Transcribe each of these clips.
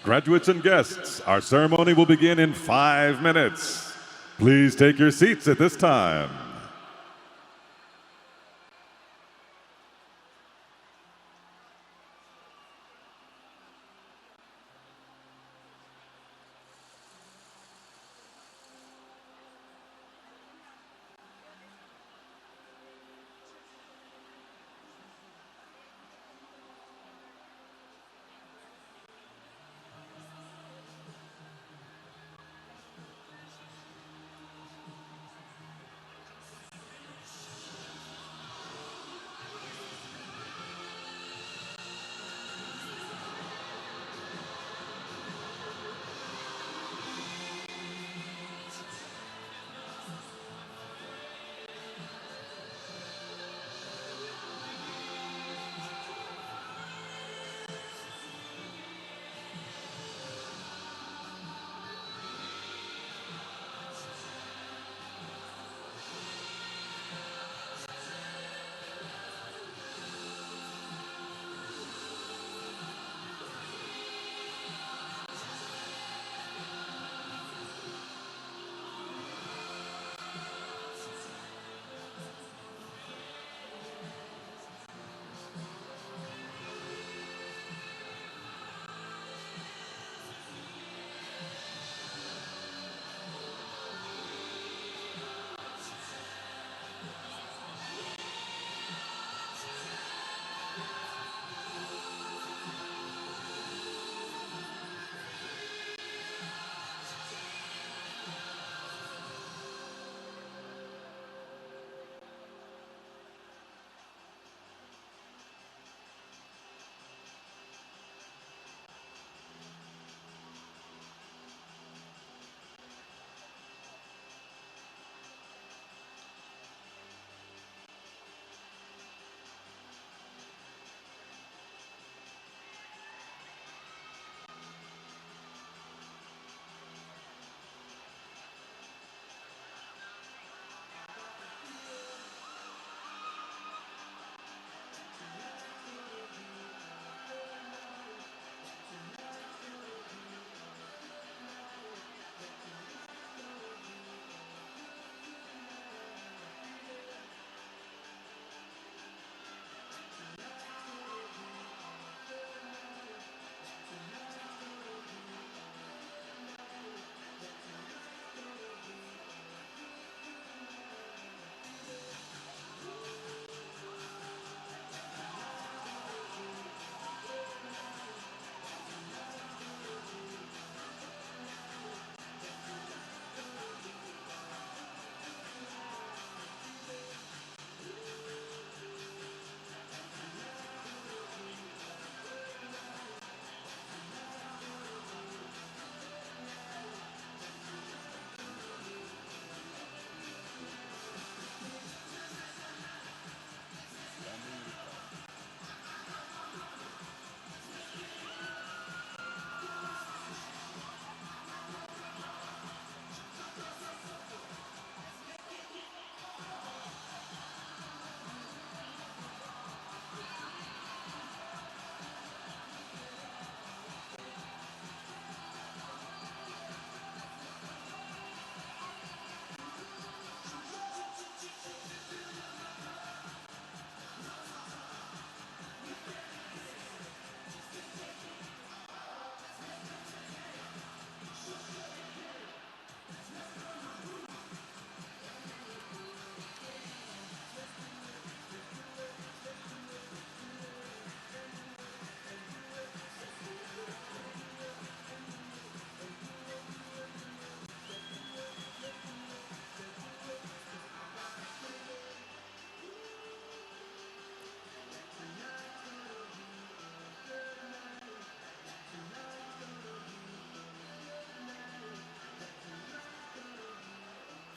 Graduates and guests, our ceremony will begin in 5 minutes. Please take your seats at this time.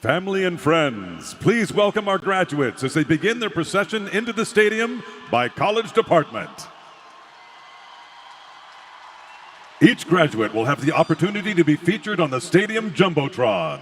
Family and friends, please welcome our graduates as they begin their procession into the stadium by college department. Each graduate will have the opportunity to be featured on the stadium Jumbotron.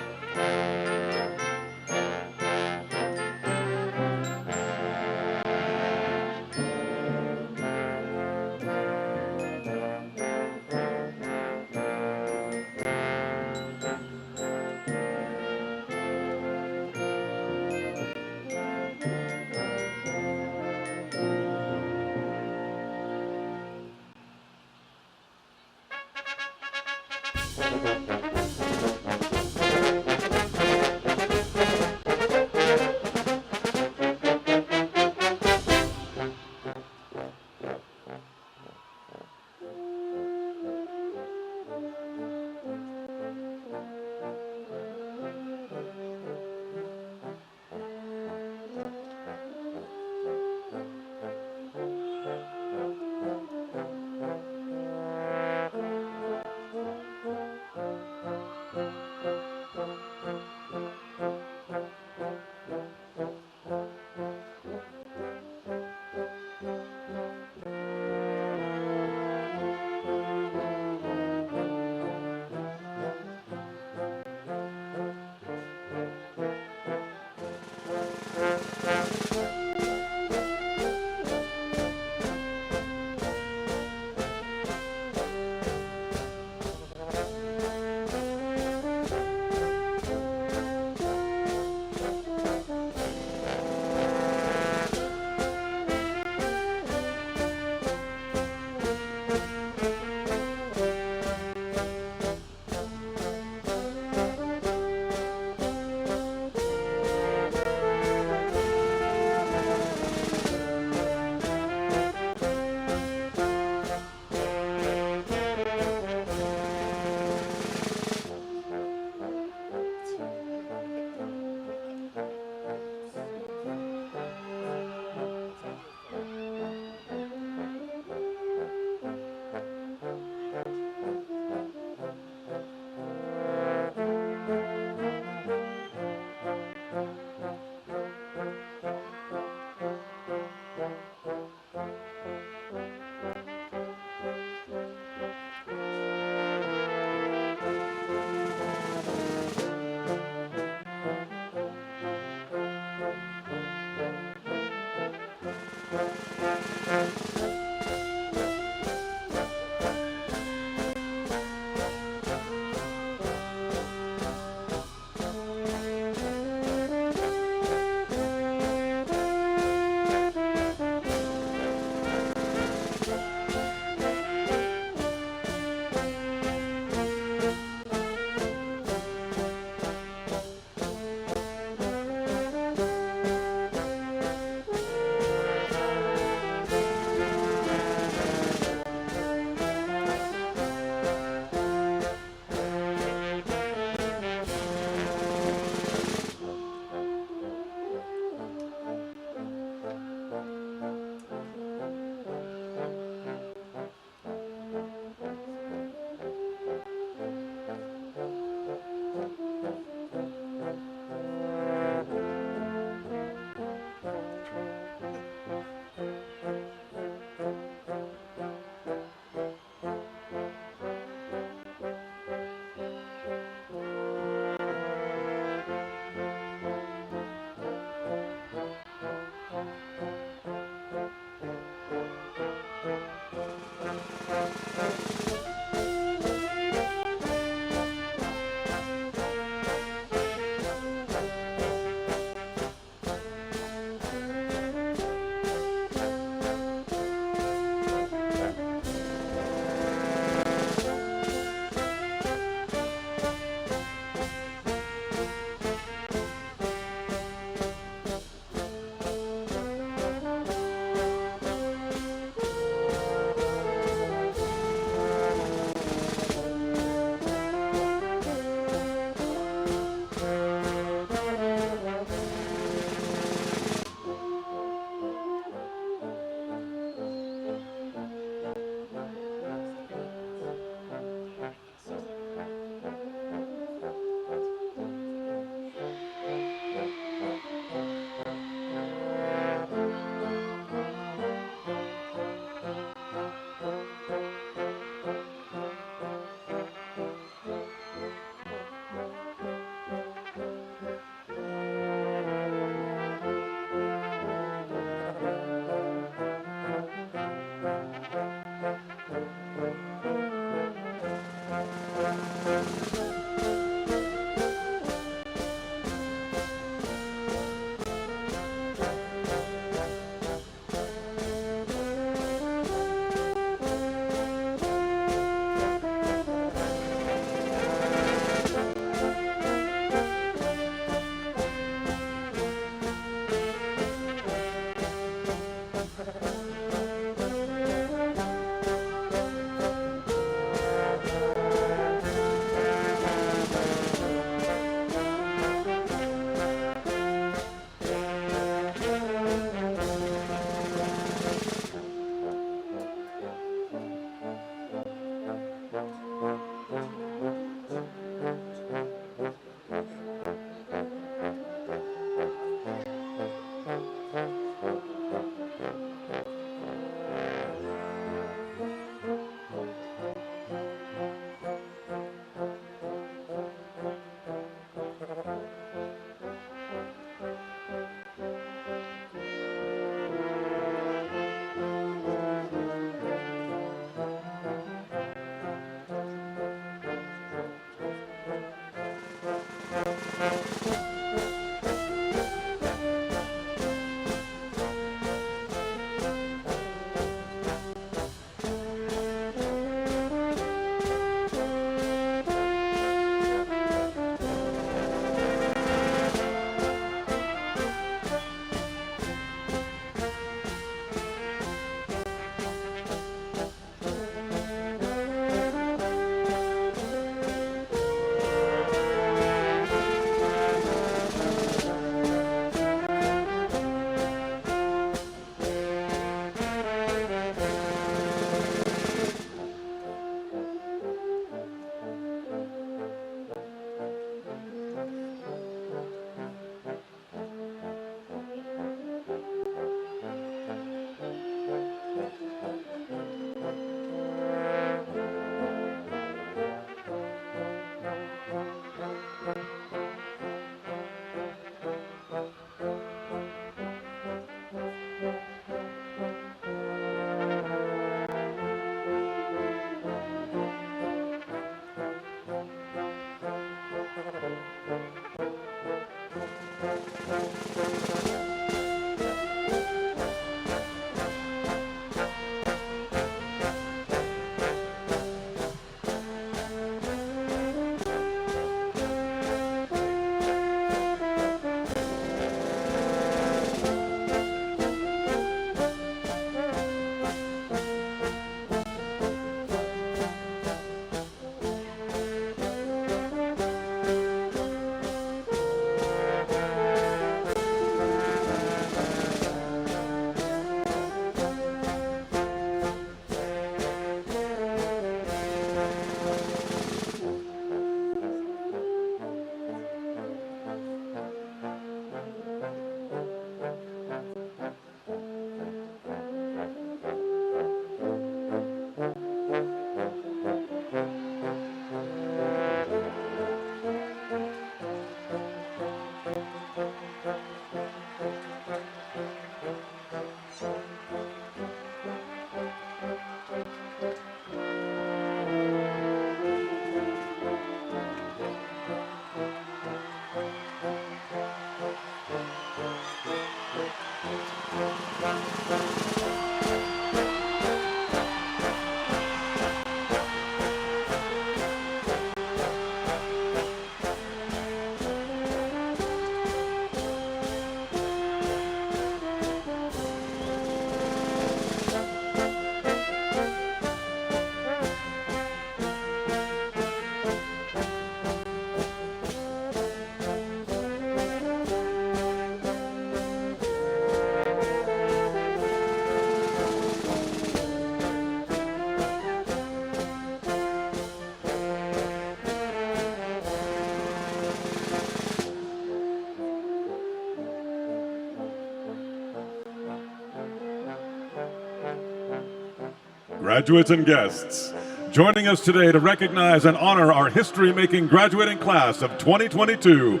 Graduates and guests, joining us today to recognize and honor our history-making graduating class of 2022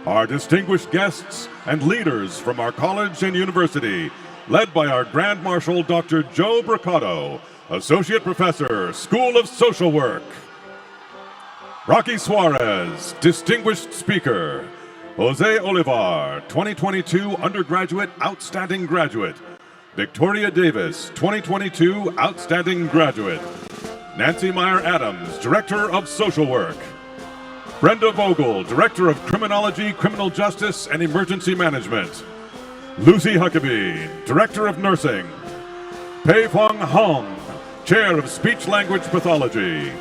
are distinguished guests and leaders from our college and university, led by our Grand Marshal, Dr. Joe Bricado, Associate Professor, School of Social Work. Rocky Suarez, Distinguished Speaker. Jose Olivar, 2022 Undergraduate Outstanding Graduate. Victoria Davis, 2022 Outstanding Graduate. Nancy Meyer-Adams, Director of Social Work. Brenda Vogel, Director of Criminology, Criminal Justice, and Emergency Management. Lucy Huckabee, Director of Nursing. Pei Fong Hong, Chair of Speech-Language Pathology.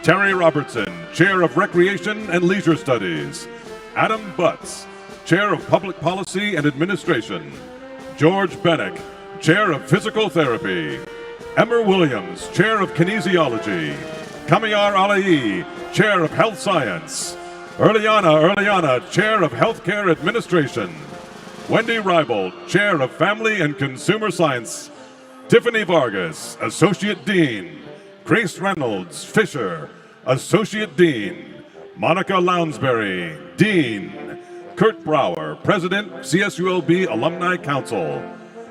Terry Robertson, Chair of Recreation and Leisure Studies. Adam Butts, Chair of Public Policy and Administration. George Bennick, Chair of Physical Therapy. Emmer Williams, Chair of Kinesiology. Kamiyar Alayi, Chair of Health Science. Erliana, Chair of Healthcare Administration. Wendy Reibold, Chair of Family and Consumer Science. Tiffany Vargas, Associate Dean. Grace Reynolds Fisher, Associate Dean. Monica Lounsbury, Dean. Kurt Brower, President, CSULB Alumni Council.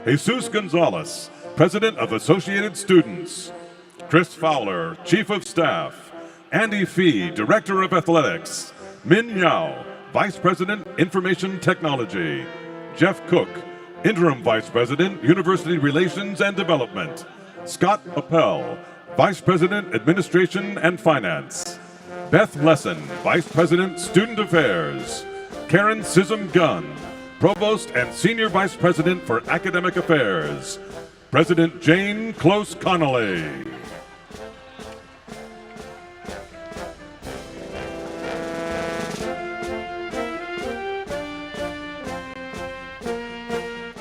Jesus Gonzalez, President of Associated Students. Chris Fowler, Chief of Staff. Andy Fee, Director of Athletics. Min Yao, Vice President, Information Technology. Jeff Cook, Interim Vice President, University Relations and Development. Scott Appel, Vice President, Administration and Finance. Beth Lesson, Vice President, Student Affairs. Karen Sism Gunn, Provost and Senior Vice President for Academic Affairs. President Jane Close Connolly.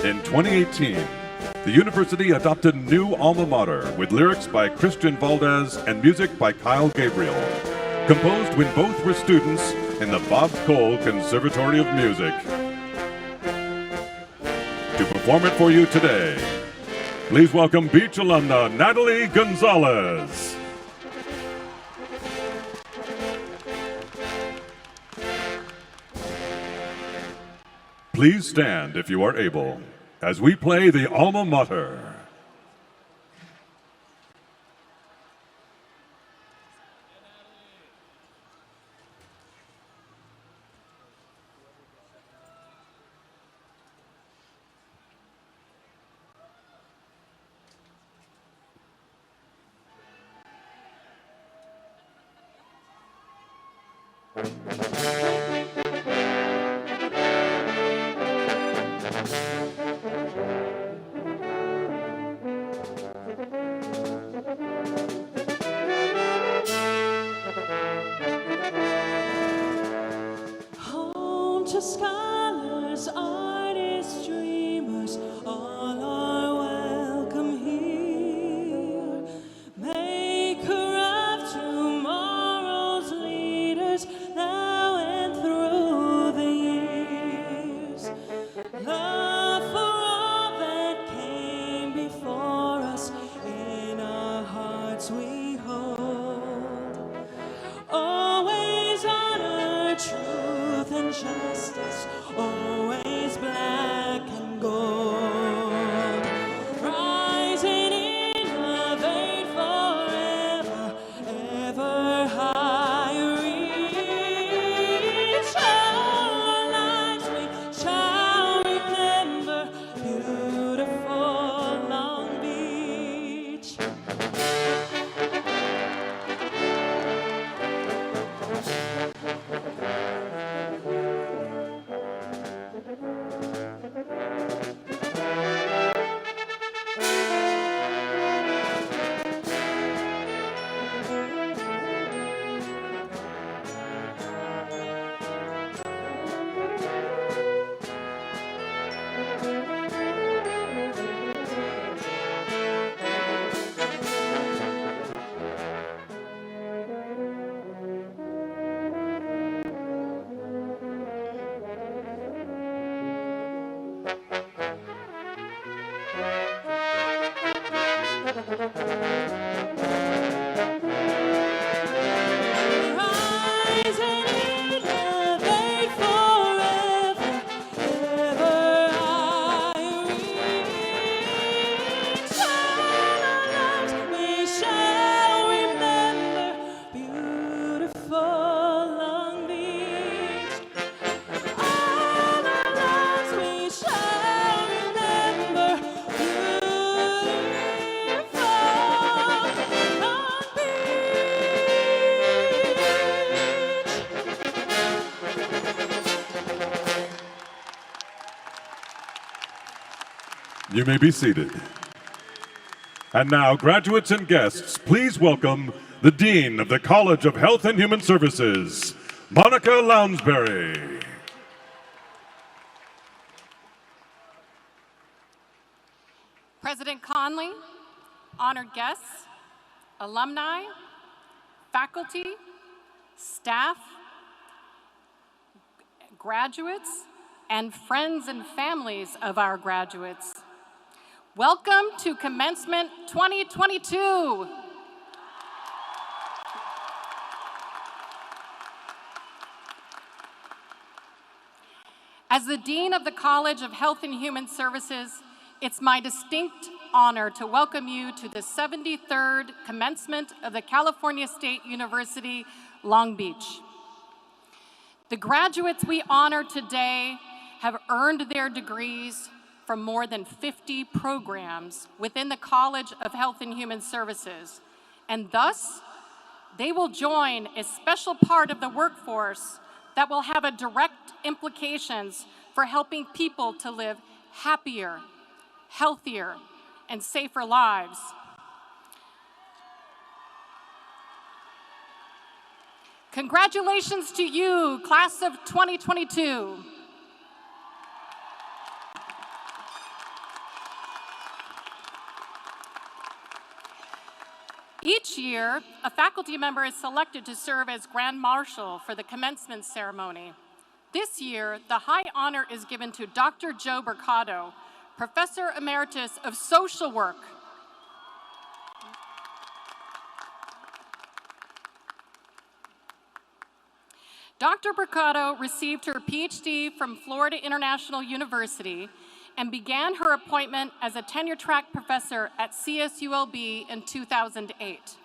In 2018, the university adopted a new alma mater with lyrics by Christian Valdez and music by Kyle Gabriel, composed when both were students in the Bob Cole Conservatory of Music. To perform it for you today, please welcome Beach alumna Natalie Gonzalez. Please stand if you are able as we play the alma mater. Home to scholars, artists, dreamers, all are welcome here. Maker of tomorrow's leaders, now and Rise and innovate forever, ever higher reach. All our lives we shall remember beautiful Long Beach. All our lives we shall remember beautiful Long Beach. You may be seated. And now, graduates and guests, please welcome the Dean of the College of Health and Human Services, Monica Lounsbury. President Conley, honored guests, alumni, faculty, staff, graduates, and friends and families of our graduates. Welcome to Commencement 2022. As the Dean of the College of Health and Human Services, it's my distinct honor to welcome you to the 73rd commencement of the California State University, Long Beach. The graduates we honor today have earned their degrees from more than 50 programs within the College of Health and Human Services, and thus, they will join a special part of the workforce that will have a direct implications for helping people to live happier, healthier, and safer lives. Congratulations to you, class of 2022. Each year, a faculty member is selected to serve as Grand Marshal for the commencement ceremony. This year, the high honor is given to Dr. Joe Mercado, Professor Emeritus of Social Work. Dr. Mercado received her PhD from Florida International University and began her appointment as a tenure-track professor at CSULB in 2008.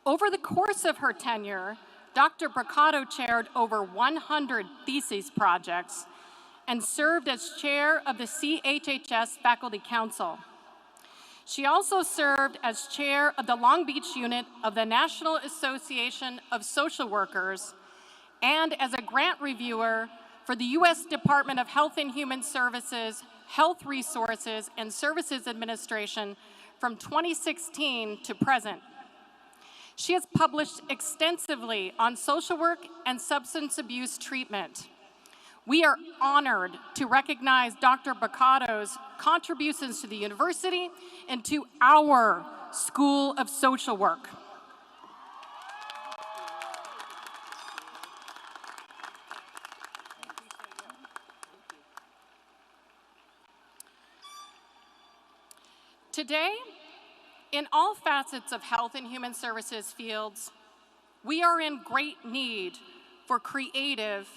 Over the course of her tenure, Dr. Mercado chaired over 100 thesis projects and served as chair of the CHHS Faculty Council. She also served as chair of the Long Beach unit of the National Association of Social Workers and as a grant reviewer for the U.S. Department of Health and Human Services, Health Resources and Services Administration from 2016 to present. She has published extensively on social work and substance abuse treatment. We are honored to recognize Dr. Mercado's contributions to the university and to our School of Social Work. Today, in all facets of health and human services fields, we are in great need for creative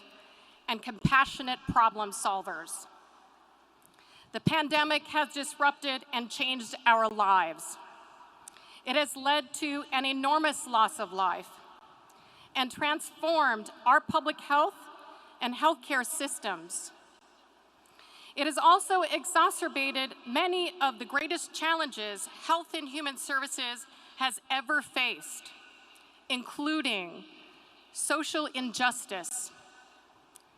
and compassionate problem solvers. The pandemic has disrupted and changed our lives. It has led to an enormous loss of life and transformed our public health and healthcare systems. It has also exacerbated many of the greatest challenges health and human services has ever faced, including social injustice,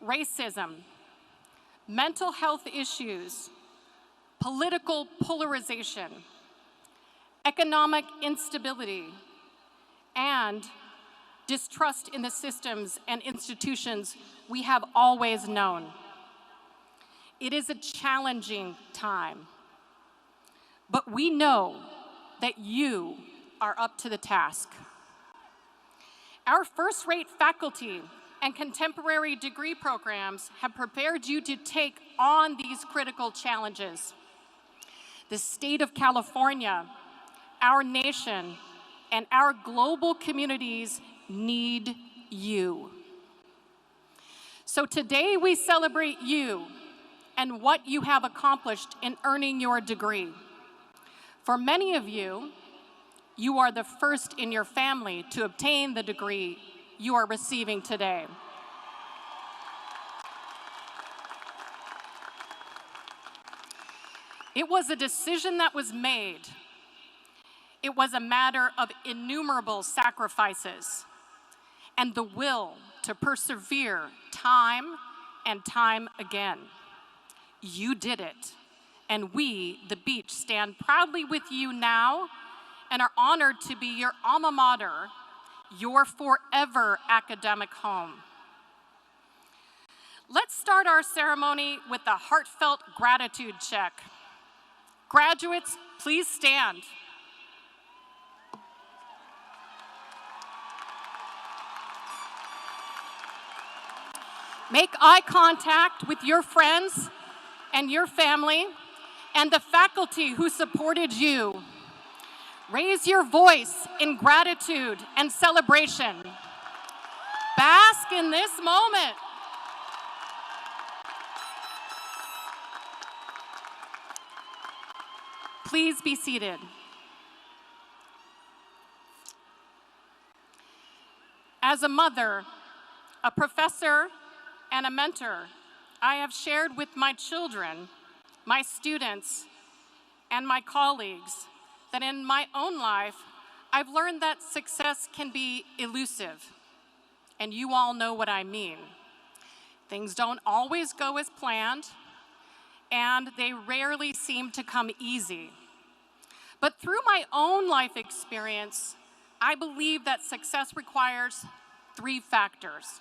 racism, mental health issues, political polarization, economic instability, and distrust in the systems and institutions we have always known. It is a challenging time, but we know that you are up to the task. Our first-rate faculty and contemporary degree programs have prepared you to take on these critical challenges. The state of California our nation, and our global communities need you. So today we celebrate you and what you have accomplished in earning your degree. For many of you, you are the first in your family to obtain the degree you are receiving today. It was a decision that was made. It was a matter of innumerable sacrifices and the will to persevere time and time again. You did it, and we, the Beach, stand proudly with you now and are honored to be your alma mater, your forever academic home. Let's start our ceremony with a heartfelt gratitude check. Graduates, please stand. Make eye contact with your friends and your family and the faculty who supported you. Raise your voice in gratitude and celebration. Bask in this moment. Please be seated. As a mother, a professor, and a mentor, I have shared with my children, my students, and my colleagues that in my own life, I've learned that success can be elusive, and you all know what I mean. Things don't always go as planned, and they rarely seem to come easy. But through my own life experience, I believe that success requires 3 factors.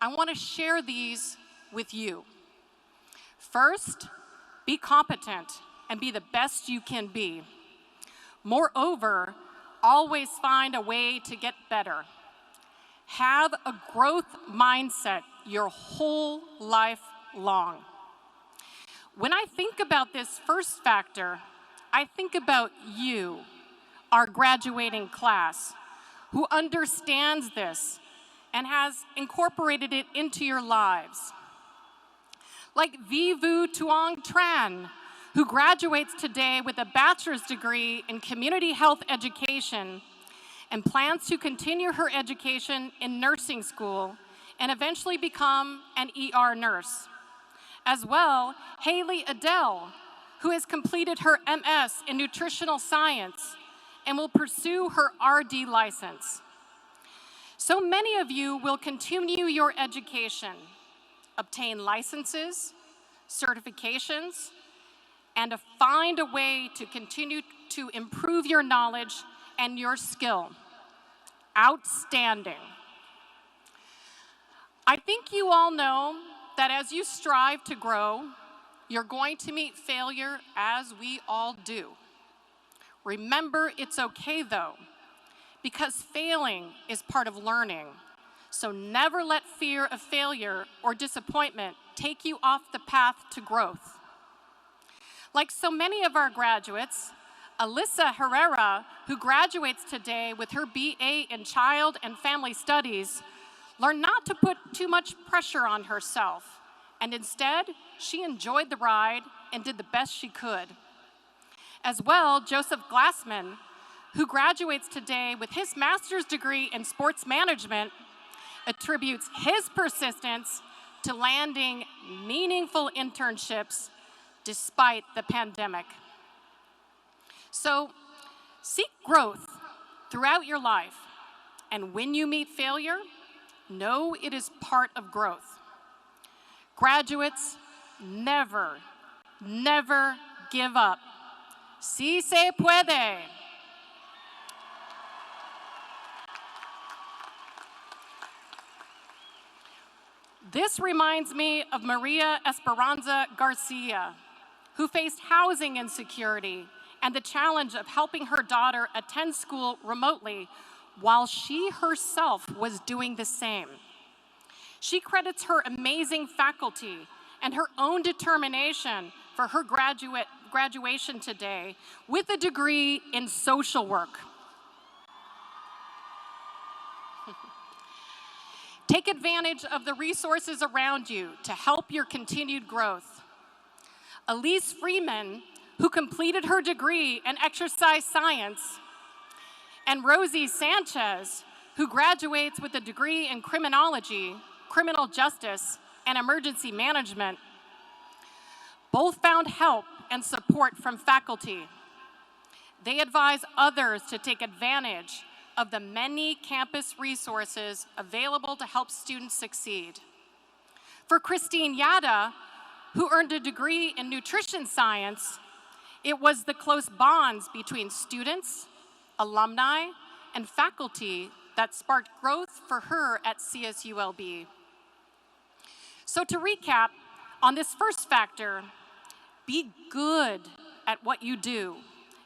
I want to share these with you. First, be competent and be the best you can be. Moreover, always find a way to get better. Have a growth mindset your whole life long. When I think about this first factor, I think about you, our graduating class, who understands this and has incorporated it into your lives. Like Vivu Tuong Tran, who graduates today with a bachelor's degree in community health education and plans to continue her education in nursing school and eventually become an ER nurse. As well, Haley Adele, who has completed her MS in nutritional science and will pursue her RD license. So many of you will continue your education, obtain licenses, certifications, and to find a way to continue to improve your knowledge and your skill. Outstanding. I think you all know that as you strive to grow, you're going to meet failure, as we all do. Remember, it's okay though, because failing is part of learning. So never let fear of failure or disappointment take you off the path to growth. Like so many of our graduates, Alyssa Herrera, who graduates today with her BA in Child and Family Studies, learned not to put too much pressure on herself, and instead, she enjoyed the ride and did the best she could. As well, Joseph Glassman, who graduates today with his master's degree in sports management, attributes his persistence to landing meaningful internships despite the pandemic. So, seek growth throughout your life, and when you meet failure, know it is part of growth. Graduates, never, never give up. Si se puede. This reminds me of Maria Esperanza Garcia, who faced housing insecurity and the challenge of helping her daughter attend school remotely while she herself was doing the same. She credits her amazing faculty and her own determination for graduation today with a degree in social work. Take advantage of the resources around you to help your continued growth. Elise Freeman, who completed her degree in exercise science, and Rosie Sanchez, who graduates with a degree in criminology, criminal justice, and emergency management, both found help and support from faculty. They advise others to take advantage of the many campus resources available to help students succeed. For Christine Yada, who earned a degree in nutrition science, it was the close bonds between students, alumni, and faculty that sparked growth for her at CSULB. So to recap, on this first factor, be good at what you do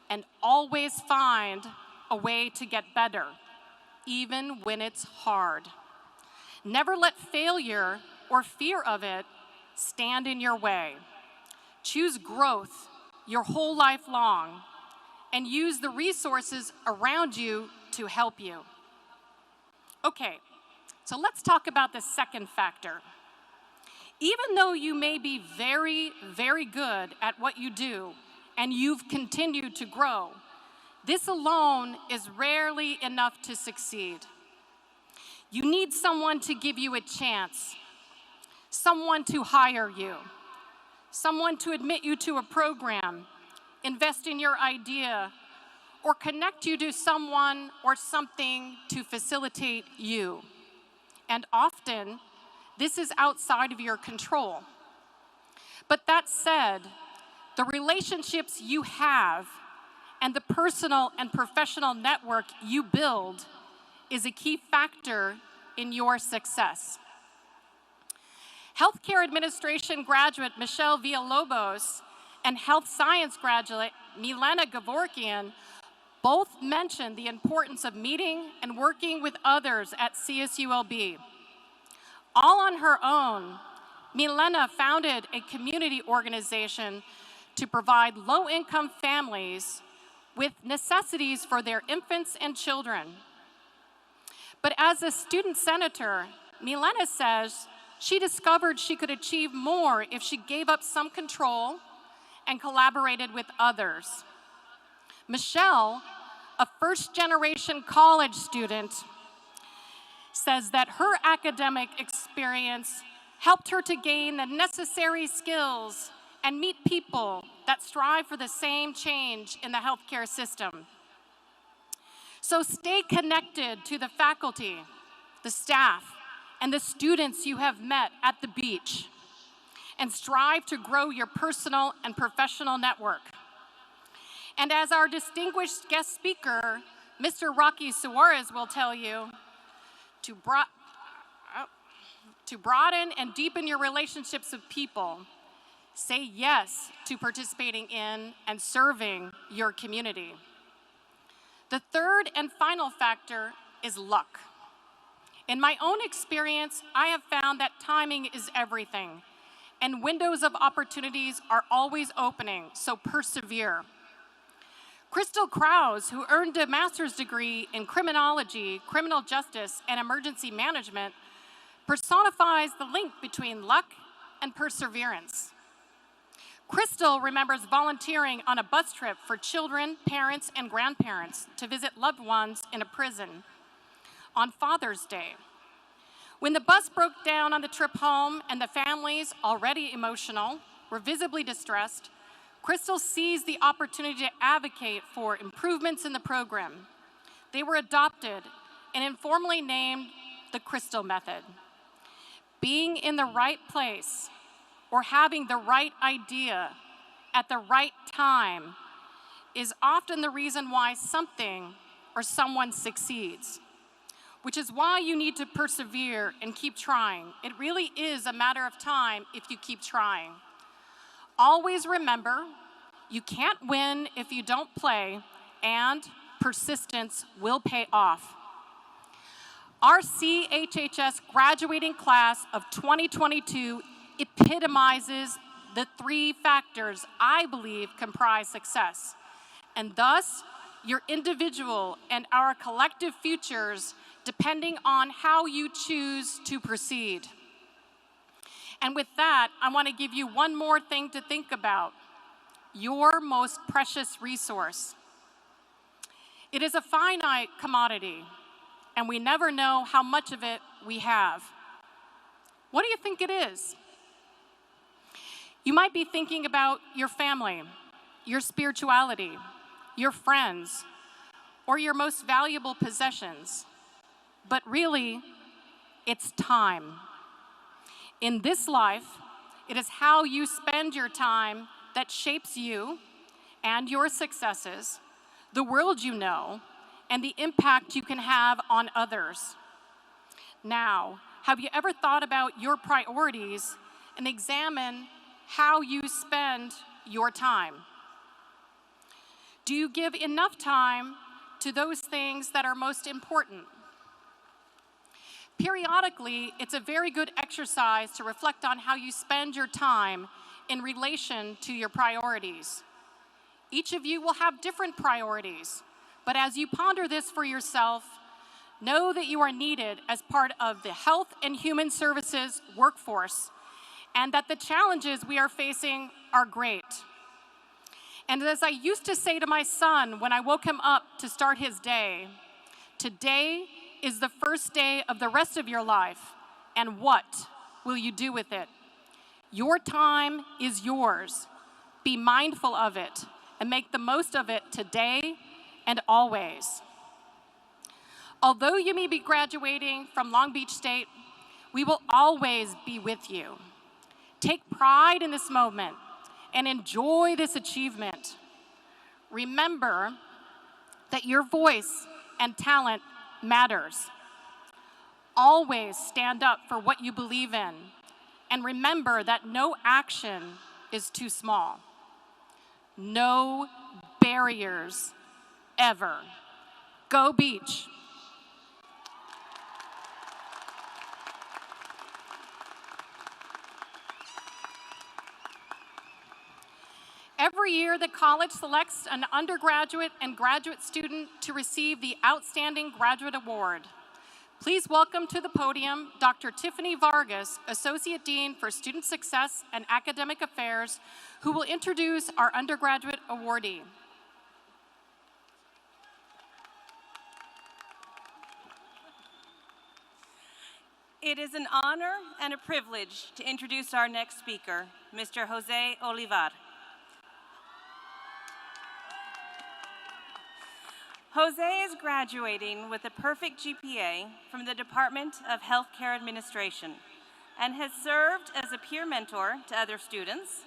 and always find a way to get better, even when it's hard. Never let failure or fear of it stand in your way. Choose growth your whole life long and use the resources around you to help you. Okay, so let's talk about the second factor. Even though you may be very, very good at what you do and you've continued to grow, this alone is rarely enough to succeed. You need someone to give you a chance, someone to hire you, someone to admit you to a program, invest in your idea, or connect you to someone or something to facilitate you. And often, this is outside of your control. But that said, the relationships you have and the personal and professional network you build is a key factor in your success. Healthcare administration graduate Michelle Villalobos and health science graduate Milena Gavorkian both mentioned the importance of meeting and working with others at CSULB. All on her own, Milena founded a community organization to provide low-income families with necessities for their infants and children. But as a student senator, Milena says she discovered she could achieve more if she gave up some control and collaborated with others. Michelle, a first-generation college student, says that her academic experience helped her to gain the necessary skills and meet people that strive for the same change in the healthcare system. So stay connected to the faculty, the staff, and the students you have met at the beach, and strive to grow your personal and professional network. And as our distinguished guest speaker, Mr. Rocky Suarez, will tell you, to broaden and deepen your relationships with people, say yes to participating in and serving your community. The third and final factor is luck. In my own experience, I have found that timing is everything, and windows of opportunities are always opening, so persevere. Crystal Krause, who earned a master's degree in criminology, criminal justice, and emergency management, personifies the link between luck and perseverance. Crystal remembers volunteering on a bus trip for children, parents, and grandparents to visit loved ones in a prison on Father's Day. When the bus broke down on the trip home and the families, already emotional, were visibly distressed, Crystal seized the opportunity to advocate for improvements in the program. They were adopted and informally named the Crystal Method. Being in the right place or having the right idea at the right time is often the reason why something or someone succeeds, which is why you need to persevere and keep trying. It really is a matter of time if you keep trying. Always remember, you can't win if you don't play, and persistence will pay off. Our CHHS graduating class of 2022 epitomizes the three factors I believe comprise success, and thus your individual and our collective futures depending on how you choose to proceed. And with that, I want to give you one more thing to think about: your most precious resource. It is a finite commodity, and we never know how much of it we have. What do you think it is? You might be thinking about your family, your spirituality, your friends, or your most valuable possessions. But really, it's time. In this life, it is how you spend your time that shapes you and your successes, the world you know, and the impact you can have on others. Now, have you ever thought about your priorities and examine how you spend your time? Do you give enough time to those things that are most important? Periodically, it's a very good exercise to reflect on how you spend your time in relation to your priorities. Each of you will have different priorities, but as you ponder this for yourself, know that you are needed as part of the health and human services workforce, and that the challenges we are facing are great. And as I used to say to my son when I woke him up to start his day, today is the first day of the rest of your life, and what will you do with it? Your time is yours. Be mindful of it and make the most of it today and always. Although you may be graduating from Long Beach State, we will always be with you. Take pride in this moment and enjoy this achievement. Remember that your voice and talent matters. Always stand up for what you believe in, and remember that no action is too small. No barriers ever. Go Beach. Every year, the college selects an undergraduate and graduate student to receive the Outstanding Graduate Award. Please welcome to the podium Dr. Tiffany Vargas, Associate Dean for Student Success and Academic Affairs, who will introduce our undergraduate awardee. It is an honor and a privilege to introduce our next speaker, Mr. Jose Olivar. Jose is graduating with a perfect GPA from the Department of Healthcare Administration and has served as a peer mentor to other students,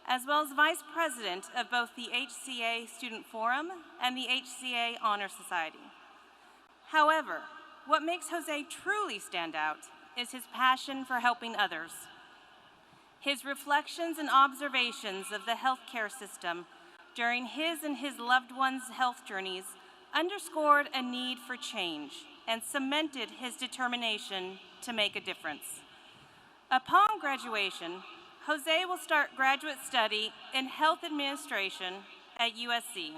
as well as vice president of both the HCA Student Forum and the HCA Honor Society. However, what makes Jose truly stand out is his passion for helping others. His reflections and observations of the healthcare system during his and his loved ones' health journeys underscored a need for change and cemented his determination to make a difference. Upon graduation, Jose will start graduate study in health administration at USC,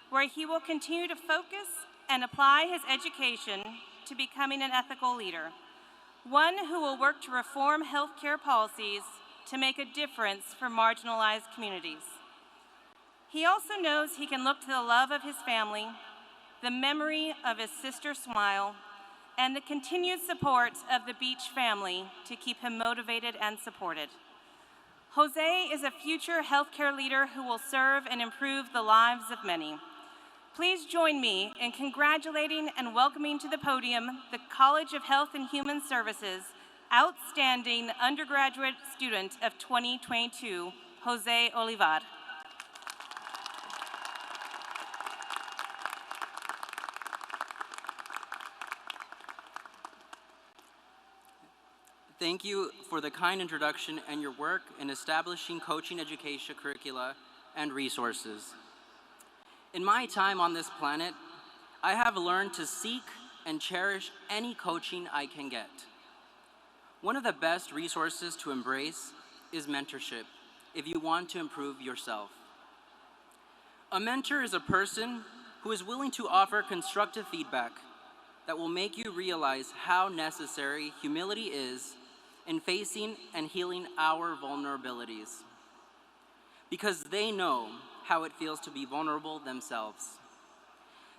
where he will continue to focus and apply his education to becoming an ethical leader, one who will work to reform healthcare policies to make a difference for marginalized communities. He also knows he can look to the love of his family, the memory of his sister's smile, and the continued support of the Beach family to keep him motivated and supported. Jose is a future healthcare leader who will serve and improve the lives of many. Please join me in congratulating and welcoming to the podium the College of Health and Human Services Outstanding Undergraduate Student of 2022, Jose Olivar. Thank you for the kind introduction and your work in establishing coaching education curricula and resources. In my time on this planet, I have learned to seek and cherish any coaching I can get. One of the best resources to embrace is mentorship. if you want to improve yourself. A mentor is a person who is willing to offer constructive feedback that will make you realize how necessary humility is in facing and healing our vulnerabilities, because they know how it feels to be vulnerable themselves.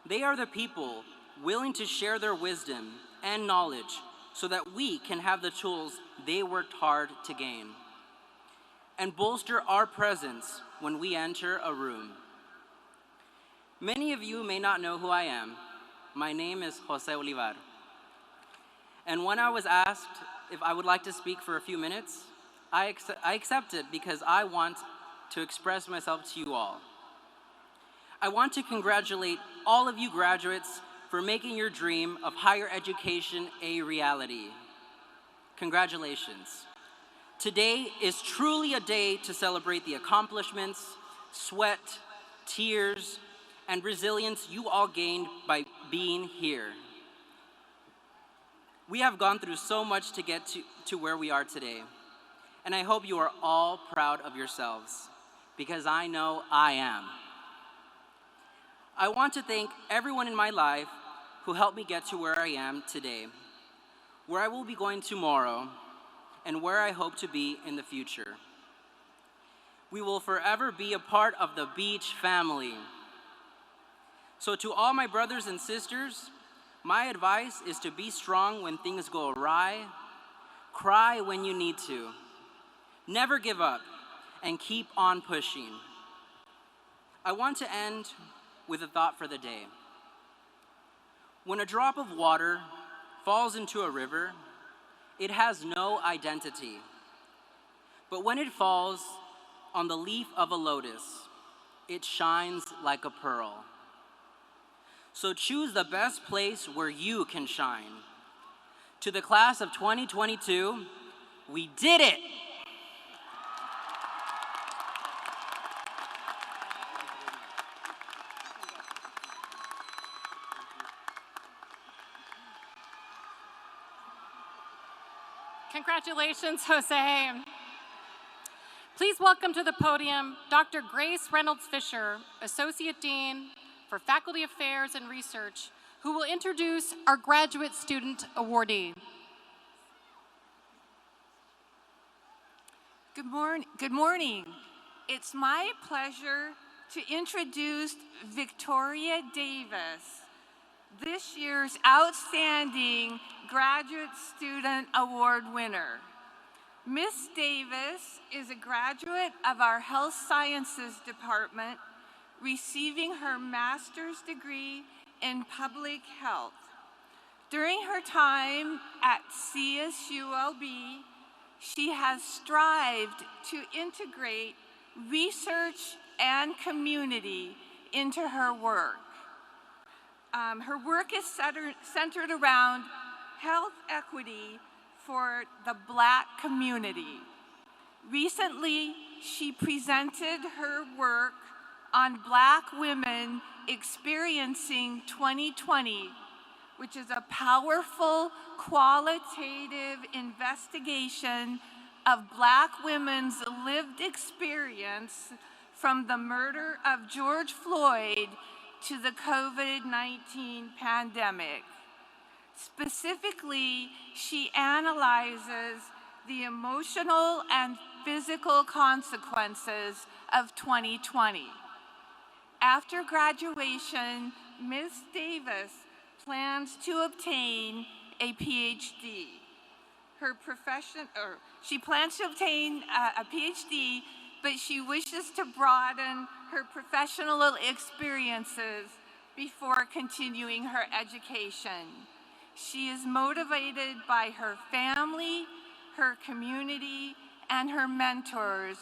They are the people willing to share their wisdom and knowledge so that we can have the tools they worked hard to gain, and bolster our presence when we enter a room. Many of you may not know who I am. My name is Jose Olivar. And when I was asked if I would like to speak for a few minutes, I accepted because I want to express myself to you all. I want to congratulate all of you graduates for making your dream of higher education a reality. Congratulations. Today is truly a day to celebrate the accomplishments, sweat, tears, and resilience you all gained by being here. We have gone through so much to get to where we are today, and I hope you are all proud of yourselves, because I know I am. I want to thank everyone in my life who helped me get to where I am today, where I will be going tomorrow, and where I hope to be in the future. We will forever be a part of the Beach family. So to all my brothers and sisters, my advice is to be strong when things go awry, cry when you need to, never give up, and keep on pushing. I want to end with a thought for the day. When a drop of water falls into a river, it has no identity. But when it falls on the leaf of a lotus, it shines like a pearl. So choose the best place where you can shine. To the class of 2022, we did it! Congratulations, Jose. Please welcome to the podium Dr. Grace Reynolds Fisher, Associate Dean for Faculty Affairs and Research, who will introduce our graduate student awardee. Good morning. It's my pleasure to introduce Victoria Davis, this year's Outstanding Graduate Student Award winner. Miss Davis is a graduate of our Health Sciences Department, receiving her master's degree in public health. During her time at CSULB, she has strived to integrate research and community into her work. Her work is centered around health equity for the Black community. Recently, she presented her work on Black women experiencing 2020, which is a powerful qualitative investigation of Black women's lived experience from the murder of George Floyd to the COVID-19 pandemic. Specifically, she analyzes the emotional and physical consequences of 2020. After graduation, Ms. Davis plans to obtain a PhD. She plans to obtain a PhD, but she wishes to broaden her professional experiences before continuing her education. She is motivated by her family, her community, and her mentors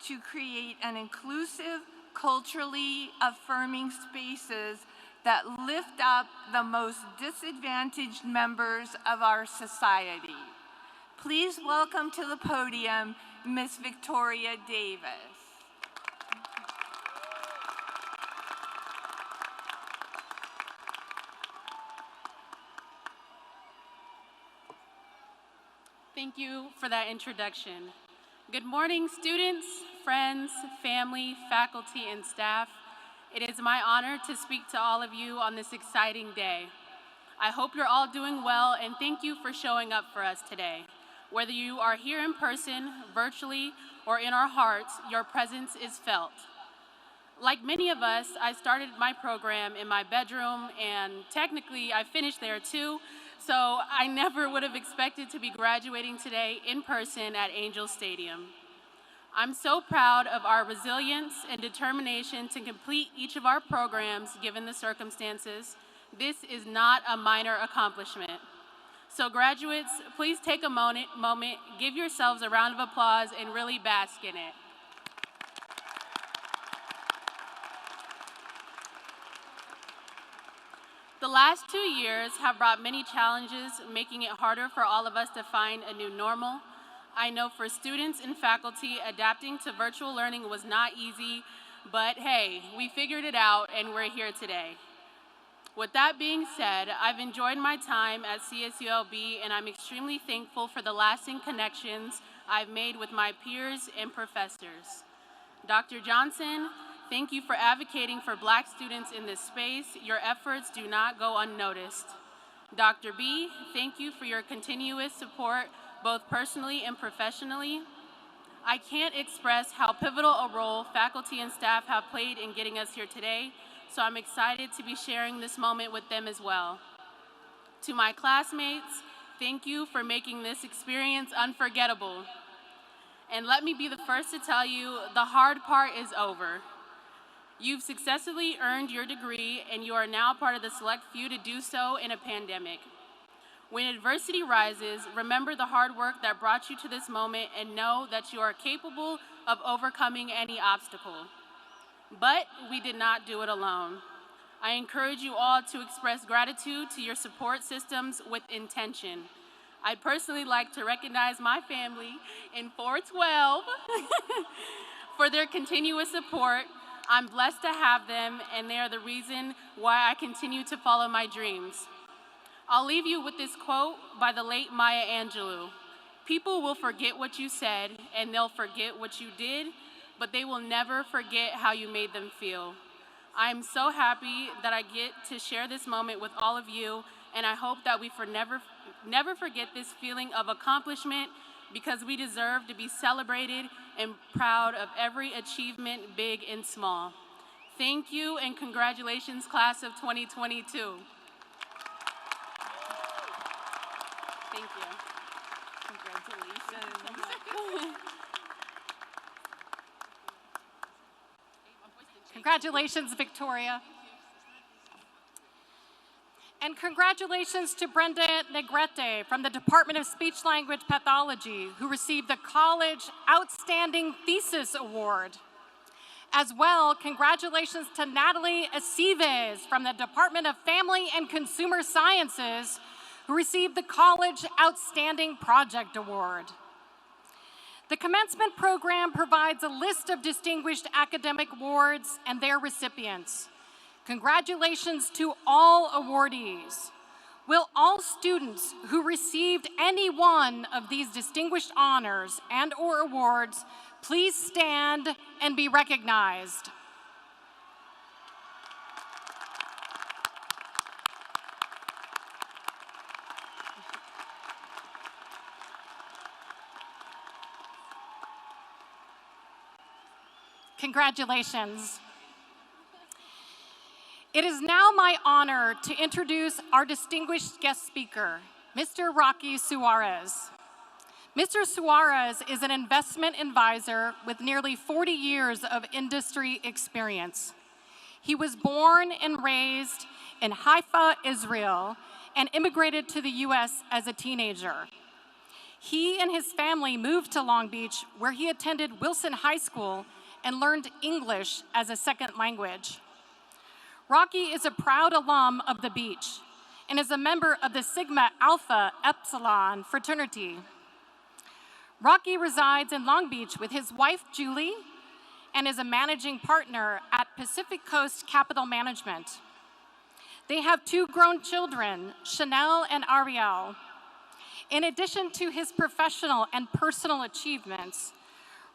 to create an inclusive, culturally affirming spaces that lift up the most disadvantaged members of our society. Please welcome to the podium, Miss Victoria Davis. Thank you for that introduction. Good morning, students, friends, family, faculty, and staff, it is my honor to speak to all of you on this exciting day. I hope you're all doing well, and thank you for showing up for us today. Whether you are here in person, virtually, or in our hearts, your presence is felt. Like many of us, I started my program in my bedroom, and technically I finished there too, so I never would have expected to be graduating today in person at Angel Stadium. I'm so proud of our resilience and determination to complete each of our programs given the circumstances. This is not a minor accomplishment. So graduates, please take a moment, give yourselves a round of applause, and really bask in it. The last 2 years have brought many challenges, making it harder for all of us to find a new normal. I know for students and faculty, adapting to virtual learning was not easy, but hey, we figured it out and we're here today. With that being said, I've enjoyed my time at CSULB, and I'm extremely thankful for the lasting connections I've made with my peers and professors. Dr. Johnson, thank you for advocating for Black students in this space. Your efforts do not go unnoticed. Dr. B, thank you for your continuous support, both personally and professionally. I can't express how pivotal a role faculty and staff have played in getting us here today, so I'm excited to be sharing this moment with them as well. To my classmates, thank you for making this experience unforgettable. And let me be the first to tell you, the hard part is over. You've successfully earned your degree, and you are now part of the select few to do so in a pandemic. When adversity rises, remember the hard work that brought you to this moment and know that you are capable of overcoming any obstacle. But we did not do it alone. I encourage you all to express gratitude to your support systems with intention. I'd personally like to recognize my family in 412 for their continuous support. I'm blessed to have them, and they are the reason why I continue to follow my dreams. I'll leave you with this quote by the late Maya Angelou. People will forget what you said, and they'll forget what you did, but they will never forget how you made them feel. I'm so happy that I get to share this moment with all of you, and I hope that we never forget this feeling of accomplishment, because we deserve to be celebrated and proud of every achievement, big and small. Thank you, and congratulations, class of 2022. Thank you. Congratulations. Congratulations, Victoria. And congratulations to Brenda Negrete from the Department of Speech Language Pathology, who received the College Outstanding Thesis Award. As well, congratulations to Natalie Aceves from the Department of Family and Consumer Sciences, who received the College Outstanding Project Award. The Commencement program provides a list of distinguished academic awards and their recipients. Congratulations to all awardees. Will all students who received any one of these distinguished honors and/or awards please stand and be recognized? Congratulations. It is now my honor to introduce our distinguished guest speaker, Mr. Rocky Suarez. Mr. Suarez is an investment advisor with nearly 40 years of industry experience. He was born and raised in Haifa, Israel, and immigrated to the US as a teenager. He and his family moved to Long Beach, where he attended Wilson High School and learned English as a second language. Rocky is a proud alum of the Beach and is a member of the Sigma Alpha Epsilon fraternity. Rocky resides in Long Beach with his wife, Julie, and is a managing partner at Pacific Coast Capital Management. They have 2 grown children, Chanel and Ariel. In addition to his professional and personal achievements,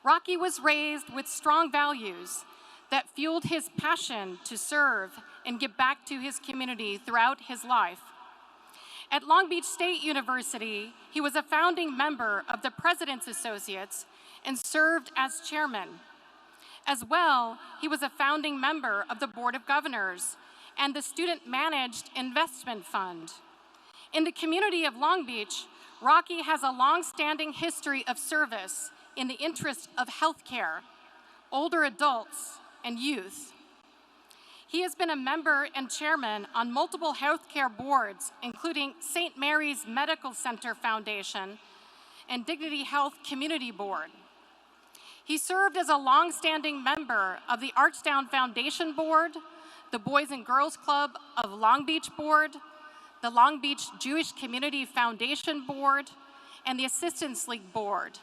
Rocky was raised with strong values that fueled his passion to serve and give back to his community throughout his life. At Long Beach State University, he was a founding member of the President's Associates and served as chairman. As well, he was a founding member of the Board of Governors and the Student Managed Investment Fund. In the community of Long Beach, Rocky has a long-standing history of service in the interest of healthcare, older adults, and youth. He has been a member and chairman on multiple healthcare boards, including St. Mary's Medical Center Foundation and Dignity Health Community Board. He served as a long-standing member of the Archdown Foundation Board, the Boys and Girls Club of Long Beach Board, the Long Beach Jewish Community Foundation Board, and the Assistance League Board.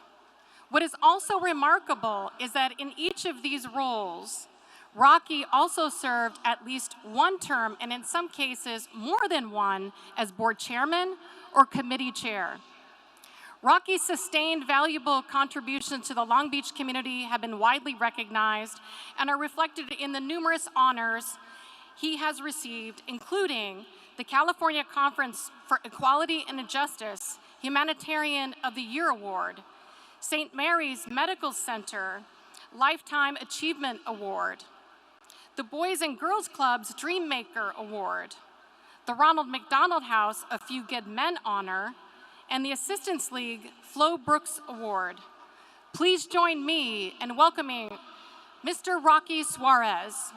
What is also remarkable is that in each of these roles, Rocky also served at least one term, and in some cases more than one, as board chairman or committee chair. Rocky's sustained valuable contributions to the Long Beach community have been widely recognized and are reflected in the numerous honors he has received, including the California Conference for Equality and Justice Humanitarian of the Year Award, St. Mary's Medical Center Lifetime Achievement Award, the Boys and Girls Club's Dreammaker Award, the Ronald McDonald House A Few Good Men Honor, and the Assistance League Flo Brooks Award. Please join me in welcoming Mr. Rocky Suarez.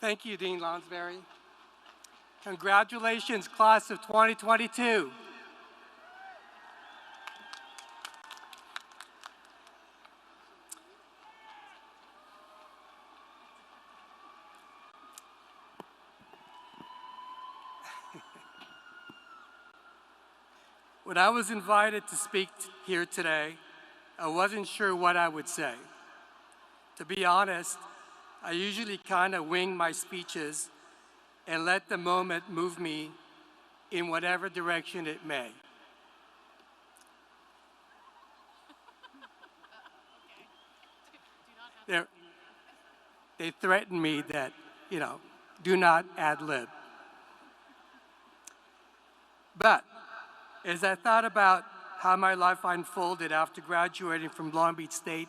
Thank you, Dean Lonsberry. Congratulations, class of 2022. When I was invited to speak here today, I wasn't sure what I would say. To be honest, I usually kind of wing my speeches and let the moment move me in whatever direction it may. They threatened me that, do not ad-lib. But as I thought about how my life unfolded after graduating from Long Beach State,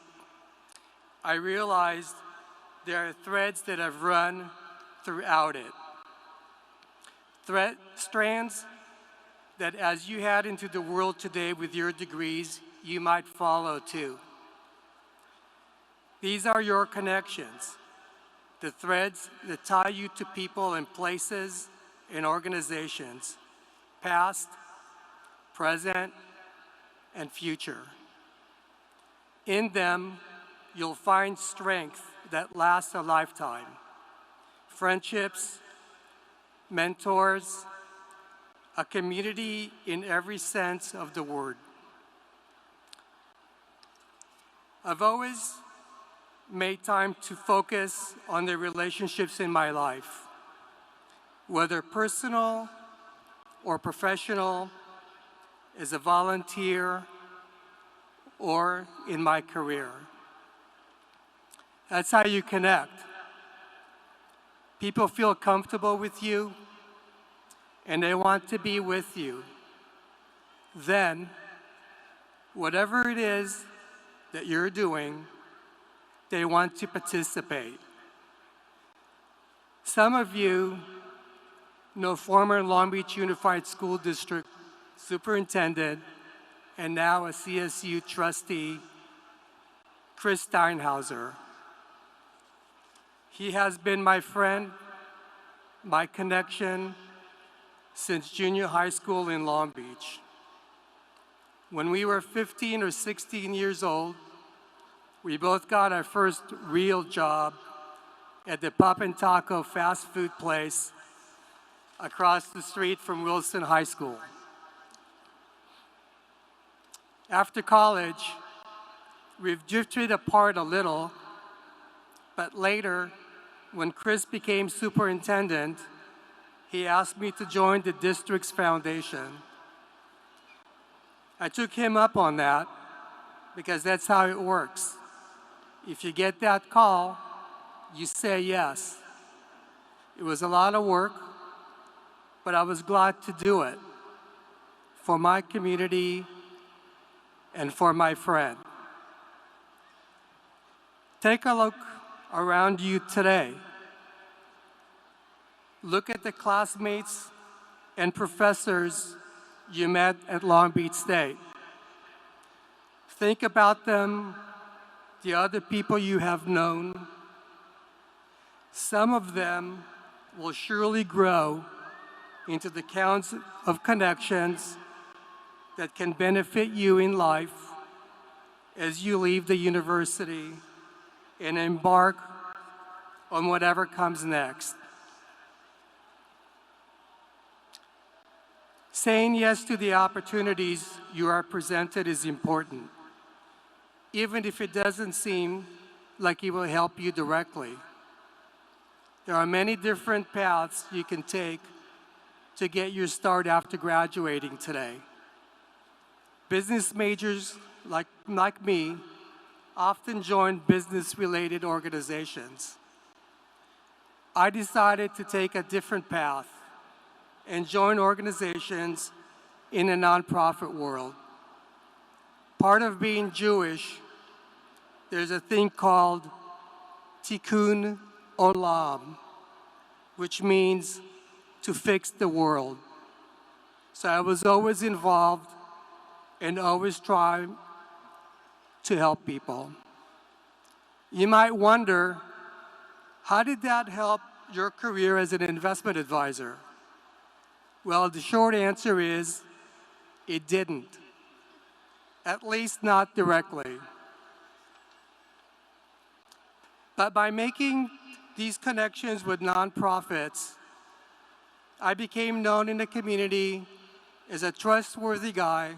I realized there are threads that have run throughout it. Strands that as you head into the world today with your degrees, you might follow too. These are your connections, the threads that tie you to people and places and organizations, past, present, and future. In them, you'll find strength that lasts a lifetime, friendships, mentors, a community in every sense of the word. I've always made time to focus on the relationships in my life, whether personal or professional, as a volunteer, or in my career. That's how you connect. People feel comfortable with you, and they want to be with you. Then, whatever it is that you're doing, they want to participate. Some of you know former Long Beach Unified School District Superintendent and now a CSU trustee, Chris Steinhauser. He has been my friend, my connection, since junior high school in Long Beach. When we were 15 or 16 years old, we both got our first real job at the Pop and Taco fast food place across the street from Wilson High School. After college, we've drifted apart a little, but later, When Chris became superintendent, he asked me to join the district's foundation. I took him up on that because that's how it works. If you get that call, you say yes. It was a lot of work, but I was glad to do it for my community and for my friend. Take a look around you today. Look at the classmates and professors you met at Long Beach State. Think about them, the other people you have known. Some of them will surely grow into the counts of connections that can benefit you in life as you leave the university and embark on whatever comes next. Saying yes to the opportunities you are presented is important, even if it doesn't seem like it will help you directly. There are many different paths you can take to get your start after graduating today. Business majors like me often join business-related organizations. I decided to take a different path and join organizations in a nonprofit world. Part of being Jewish, there's a thing called tikkun olam, which means to fix the world. So I was always involved and always trying to help people. You might wonder, how did that help your career as an investment advisor? Well, the short answer is, it didn't. At least not directly. But by making these connections with nonprofits, I became known in the community as a trustworthy guy,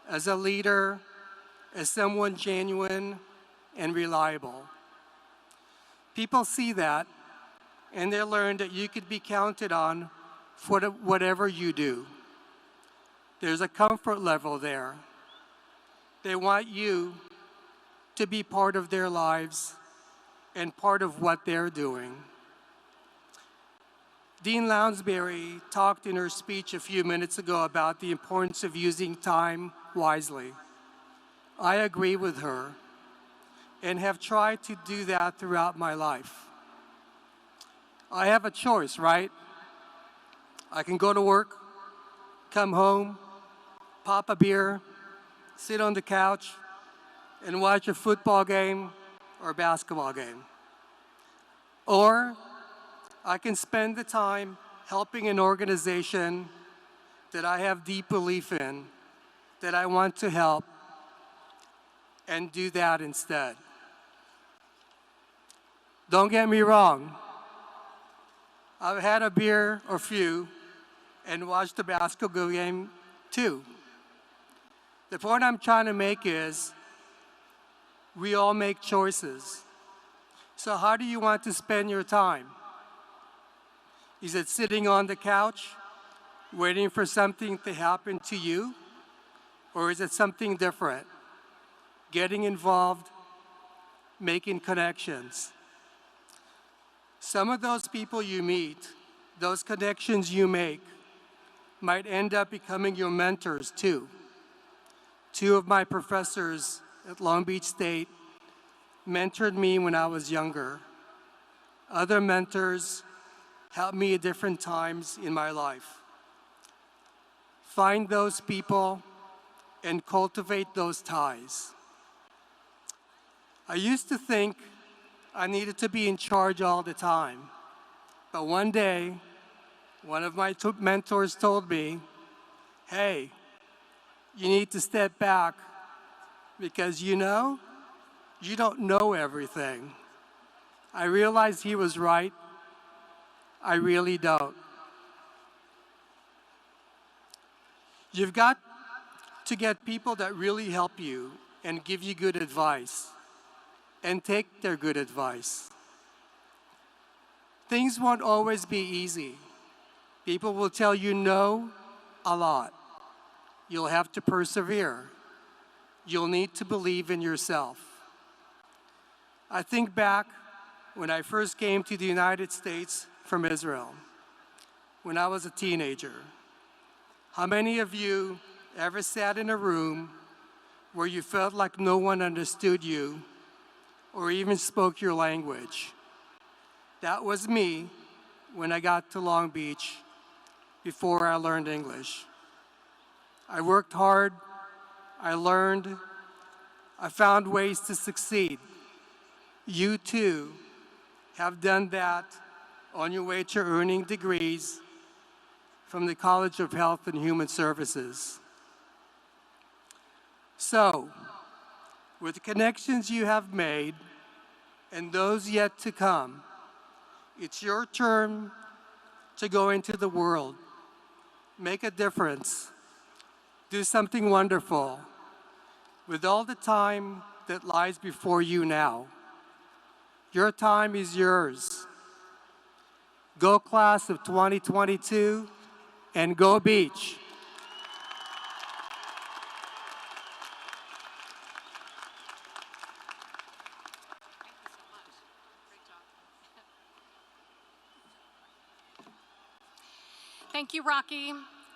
as a leader, as someone genuine and reliable. People see that, and they learn that you could be counted on for whatever you do. There's a comfort level there. They want you to be part of their lives and part of what they're doing. Dean Lounsbury talked in her speech a few minutes ago about the importance of using time wisely. I agree with her and have tried to do that throughout my life. I have a choice, right? I can go to work, come home, pop a beer, sit on the couch, and watch a football game or a basketball game. Or I can spend the time helping an organization that I have deep belief in, that I want to help, and do that instead. Don't get me wrong. I've had a beer or few and watched the basketball game too. The point I'm trying to make is, we all make choices. So how do you want to spend your time? Is it sitting on the couch, waiting for something to happen to you? Or is it something different? Getting involved, making connections. Some of those people you meet, those connections you make, might end up becoming your mentors too. Two of my professors at Long Beach State mentored me when I was younger. Other mentors helped me at different times in my life. Find those people and cultivate those ties. I used to think I needed to be in charge all the time. But one day, one of my mentors told me, hey, you need to step back because you don't know everything. I realized he was right. I really don't. You've got to get people that really help you and give you good advice, and take their good advice. Things won't always be easy. People will tell you no a lot. You'll have to persevere. You'll need to believe in yourself. I think back when I first came to the United States from Israel, when I was a teenager. How many of you ever sat in a room where you felt like no one understood you or even spoke your language? That was me when I got to Long Beach before I learned English. I worked hard, I learned, I found ways to succeed. You too have done that on your way to earning degrees from the College of Health and Human Services. So, with the connections you have made and those yet to come, it's your turn to go into the world, make a difference, do something wonderful with all the time that lies before you now. Your time is yours. Go class of 2022 and go Beach. Thank you, Rocky.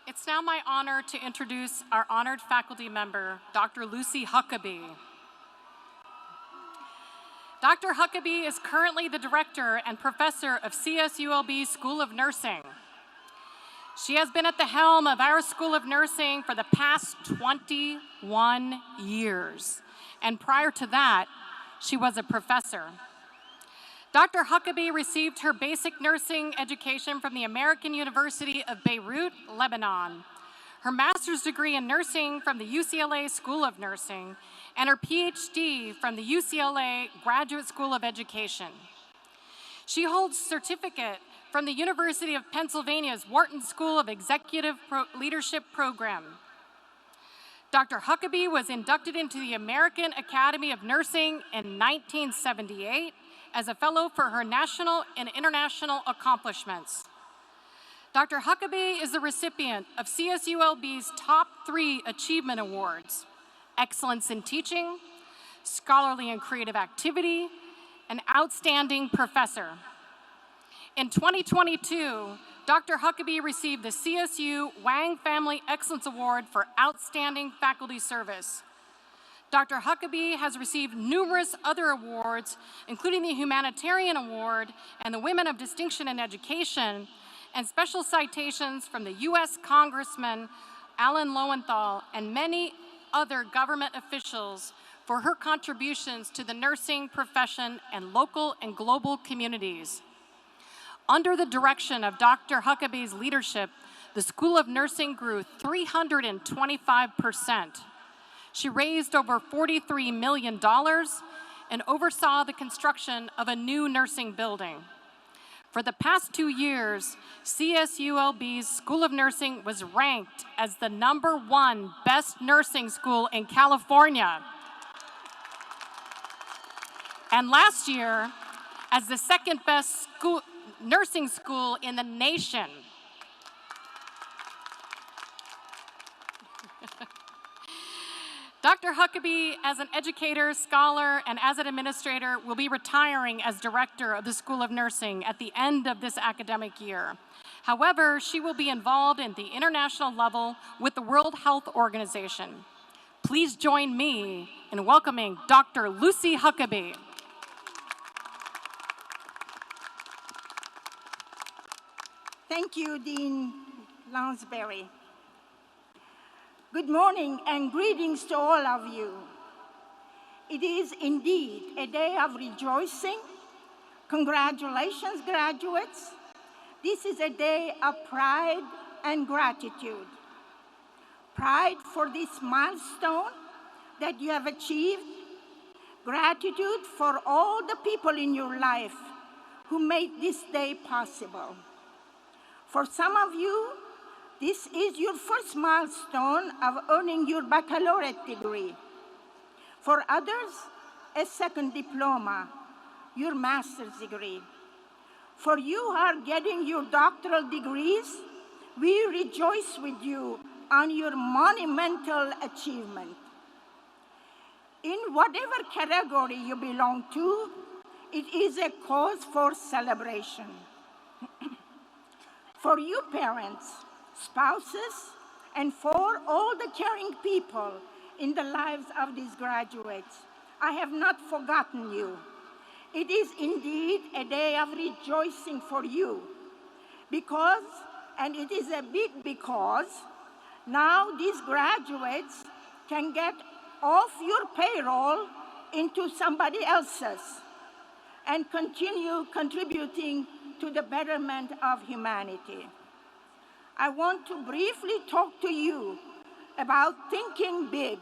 It's now my honor to introduce our honored faculty member, Dr. Lucy Huckabee. Dr. Huckabee is currently the director and professor of CSULB School of Nursing. She has been at the helm of our School of Nursing for the past 21 years. And prior to that, she was a professor. Dr. Huckabee received her basic nursing education from the American University of Beirut, Lebanon, her master's degree in nursing from the UCLA School of Nursing, and her PhD from the UCLA Graduate School of Education. She holds a certificate from the University of Pennsylvania's Wharton School of Executive Leadership Program. Dr. Huckabee was inducted into the American Academy of Nursing in 1978 as a fellow for her national and international accomplishments. Dr. Huckabee is the recipient of CSULB's top 3 achievement awards: Excellence in Teaching, Scholarly and Creative Activity, and Outstanding Professor. In 2022, Dr. Huckabee received the CSU Wang Family Excellence Award for Outstanding Faculty Service. Dr. Huckabee has received numerous other awards, including the Humanitarian Award and the Women of Distinction in Education, and special citations from the U.S. Congressman Alan Lowenthal and many other government officials for her contributions to the nursing profession and local and global communities. Under the direction of Dr. Huckabee's leadership, the School of Nursing grew 325%. She raised over $43 million and oversaw the construction of a new nursing building. For the past 2 years, CSULB's School of Nursing was ranked as the #1 best nursing school in California. And last year, as the 2nd best nursing school in the nation. Dr. Huckabee, as an educator, scholar, and as an administrator, will be retiring as director of the School of Nursing at the end of this academic year. However, she will be involved in the international level with the World Health Organization. Please join me in welcoming Dr. Lucy Huckabee. Thank you, Dean Lansbury. Good morning and greetings to all of you. It is indeed a day of rejoicing. Congratulations, graduates. This is a day of pride and gratitude. Pride for this milestone that you have achieved. Gratitude for all the people in your life who made this day possible. For some of you, this is your first milestone of earning your baccalaureate degree. For others, a second diploma, your master's degree. For you who are getting your doctoral degrees, we rejoice with you on your monumental achievement. In whatever category you belong to, it is a cause for celebration. For you parents, spouses, and for all the caring people in the lives of these graduates, I have not forgotten you. It is indeed a day of rejoicing for you because, and it is a big because, now these graduates can get off your payroll into somebody else's and continue contributing to the betterment of humanity. I want to briefly talk to you about thinking big.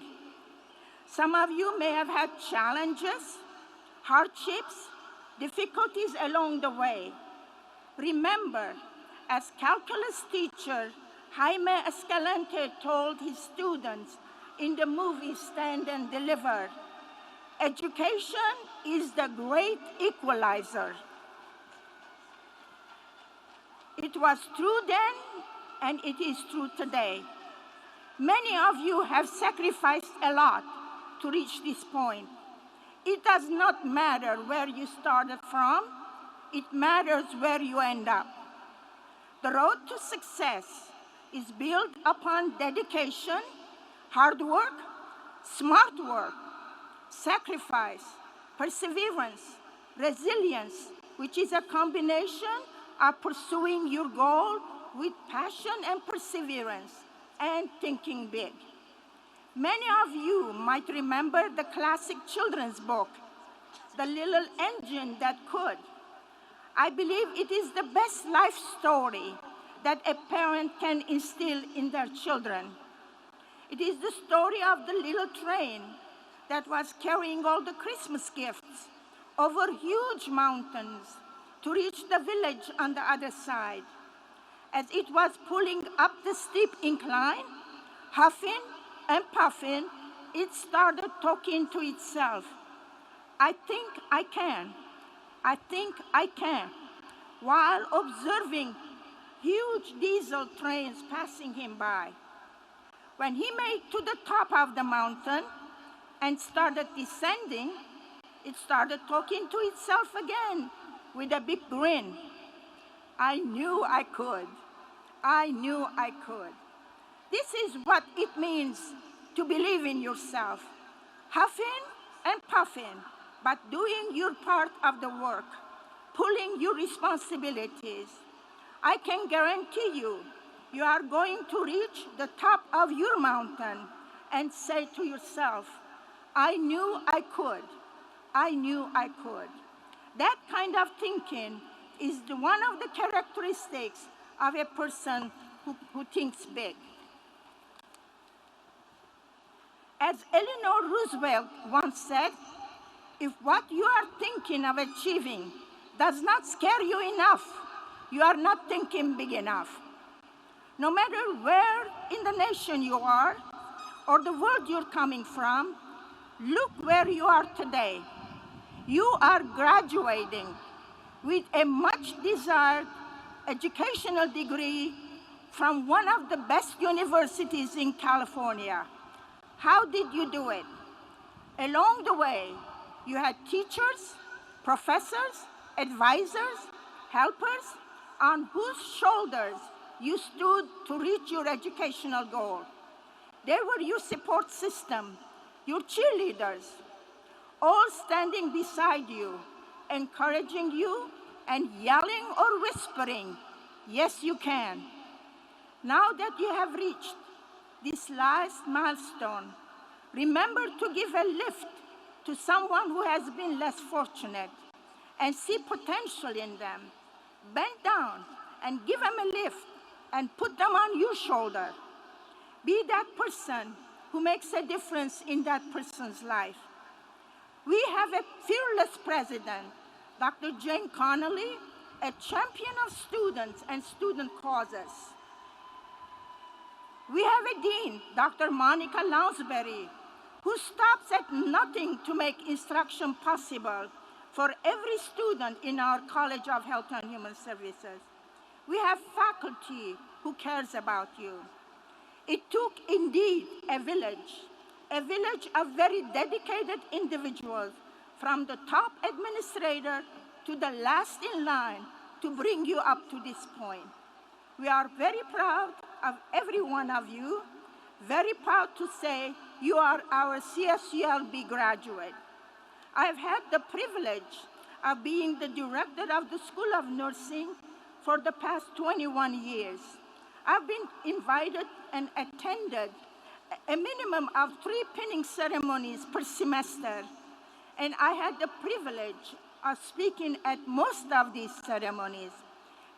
Some of you may have had challenges, hardships, difficulties along the way. Remember, as calculus teacher Jaime Escalante told his students in the movie Stand and Deliver, education is the great equalizer. It was true then, and it is true today. Many of you have sacrificed a lot to reach this point. It does not matter where you started from, it matters where you end up. The road to success is built upon dedication, hard work, smart work, sacrifice, perseverance, resilience, which is a combination of pursuing your goal with passion and perseverance and thinking big. Many of you might remember the classic children's book, The Little Engine That Could. I believe it is the best life story that a parent can instill in their children. It is the story of the little train that was carrying all the Christmas gifts over huge mountains to reach the village on the other side. As it was pulling up the steep incline, huffing and puffing, it started talking to itself. I think I can. I think I can, while observing huge diesel trains passing him by. When he made to the top of the mountain and started descending, it started talking to itself again with a big grin. I knew I could. I knew I could. This is what it means to believe in yourself. Huffing and puffing, but doing your part of the work, pulling your responsibilities. I can guarantee you, you are going to reach the top of your mountain and say to yourself, I knew I could. I knew I could. That kind of thinking is one of the characteristics of a person who thinks big. As Eleanor Roosevelt once said, if what you are thinking of achieving does not scare you enough, you are not thinking big enough. No matter where in the nation you are or the world you're coming from, look where you are today. You are graduating with a much desired educational degree from one of the best universities in California. How did you do it? Along the way, you had teachers, professors, advisors, helpers, on whose shoulders you stood to reach your educational goal. They were your support system, your cheerleaders, all standing beside you, encouraging you and yelling or whispering, yes, you can. Now that you have reached this last milestone, remember to give a lift to someone who has been less fortunate and see potential in them. Bend down and give them a lift and put them on your shoulder. Be that person who makes a difference in that person's life. We have a fearless president, Dr. Jane Connolly, a champion of students and student causes. We have a dean, Dr. Monica Lounsbury, who stops at nothing to make instruction possible for every student in our College of Health and Human Services. We have faculty who cares about you. It took indeed a village of very dedicated individuals from the top administrator to the last in line to bring you up to this point. We are very proud of every one of you, very proud to say you are our CSULB graduate. I've had the privilege of being the director of the School of Nursing for the past 21 years. I've been invited and attended a minimum of 3 pinning ceremonies per semester, and I had the privilege of speaking at most of these ceremonies.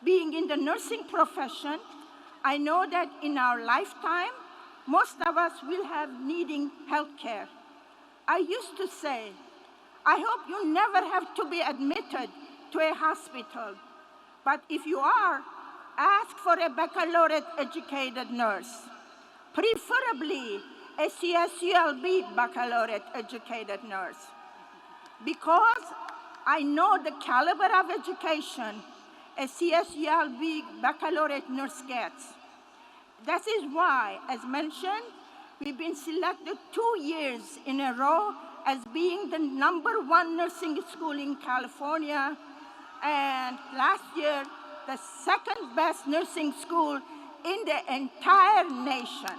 Being in the nursing profession, I know that in our lifetime, most of us will have needing health care. I used to say, I hope you never have to be admitted to a hospital, but if you are, ask for a baccalaureate-educated nurse, preferably a CSULB baccalaureate-educated nurse, because I know the caliber of education a CSULB baccalaureate nurse gets. That is why, as mentioned, we've been selected 2 years in a row as being the #1 nursing school in California, and last year, the second best nursing school in the entire nation.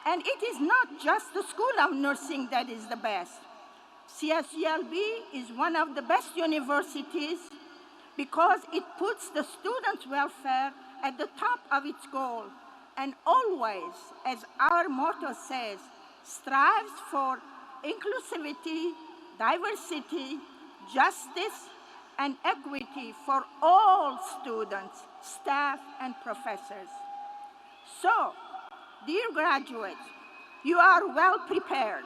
And it is not just the School of Nursing that is the best. CSULB is one of the best universities because it puts the students' welfare at the top of its goal and always, as our motto says, strives for inclusivity, diversity, justice, and equity for all students, staff, and professors. So, dear graduates, you are well prepared.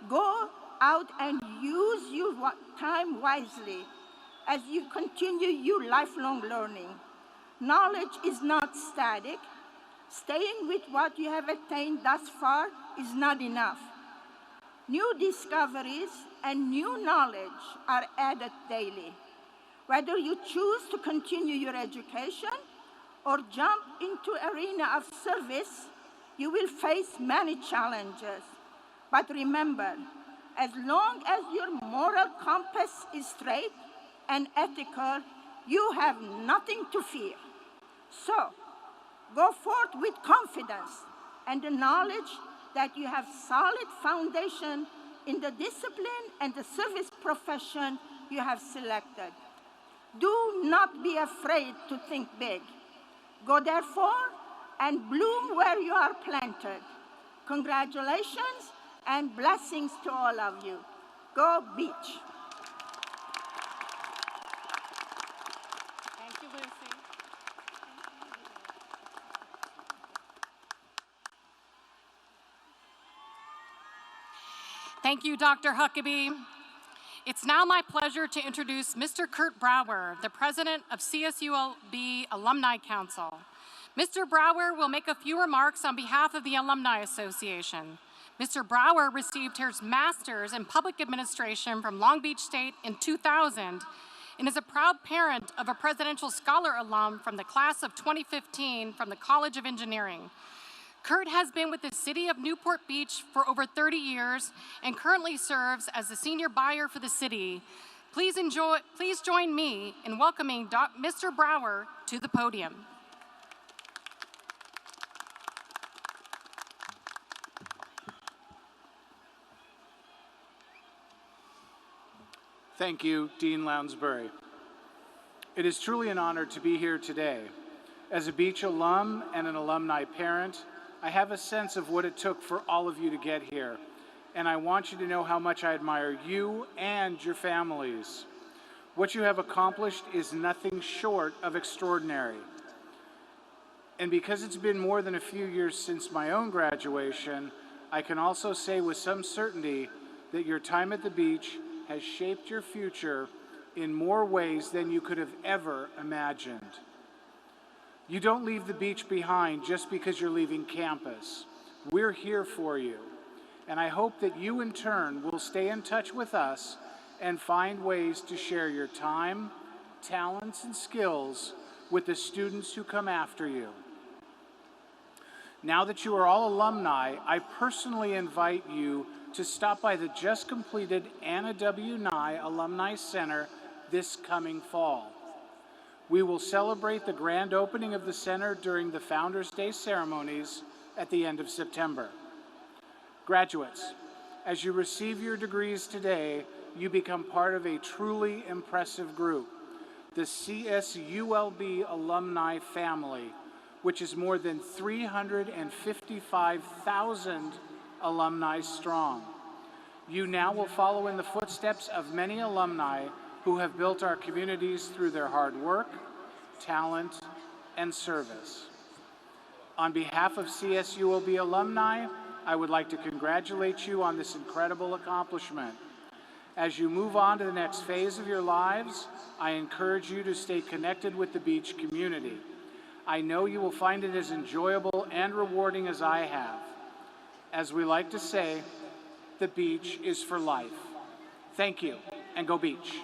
Go out and use your time wisely as you continue your lifelong learning. Knowledge is not static. Staying with what you have attained thus far is not enough. New discoveries and new knowledge are added daily. Whether you choose to continue your education or jump into arena of service, you will face many challenges. But remember, as long as your moral compass is straight and ethical, you have nothing to fear. So, go forth with confidence and the knowledge that you have solid foundation in the discipline and the service profession you have selected. Do not be afraid to think big. Go therefore and bloom where you are planted. Congratulations and blessings to all of you. Go Beach. Thank you, Lucy. Thank you, Dr. Huckabee. It's now my pleasure to introduce Mr. Kurt Brower, the president of CSULB Alumni Council. Mr. Brower will make a few remarks on behalf of the Alumni Association. Mr. Brower received his master's in public administration from Long Beach State in 2000 and is a proud parent of a Presidential Scholar alum from the class of 2015 from the College of Engineering. Kurt has been with the City of Newport Beach for over 30 years and currently serves as the senior buyer for the city. Please join me in welcoming Mr. Brower to the podium. Thank you, Dean Lounsbury. It is truly an honor to be here today. As a Beach alum and an alumni parent, I have a sense of what it took for all of you to get here, and I want you to know how much I admire you and your families. What you have accomplished is nothing short of extraordinary. And because it's been more than a few years since my own graduation, I can also say with some certainty that your time at the beach has shaped your future in more ways than you could have ever imagined. You don't leave the beach behind just because you're leaving campus. We're here for you. and I hope that you in turn will stay in touch with us and find ways to share your time, talents, and skills with the students who come after you. Now that you are all alumni, I personally invite you to stop by the just completed Anna W. Nye Alumni Center this coming fall. We will celebrate the grand opening of the center during the Founders Day ceremonies at the end of September. Graduates, as you receive your degrees today, you become part of a truly impressive group, the CSULB alumni family, which is more than 355,000 alumni strong. You now will follow in the footsteps of many alumni who have built our communities through their hard work, talent, and service. On behalf of CSULB alumni, I would like to congratulate you on this incredible accomplishment. As you move on to the next phase of your lives, I encourage you to stay connected with the Beach community. I know you will find it as enjoyable and rewarding as I have. As we like to say, the Beach is for life. Thank you, and go Beach.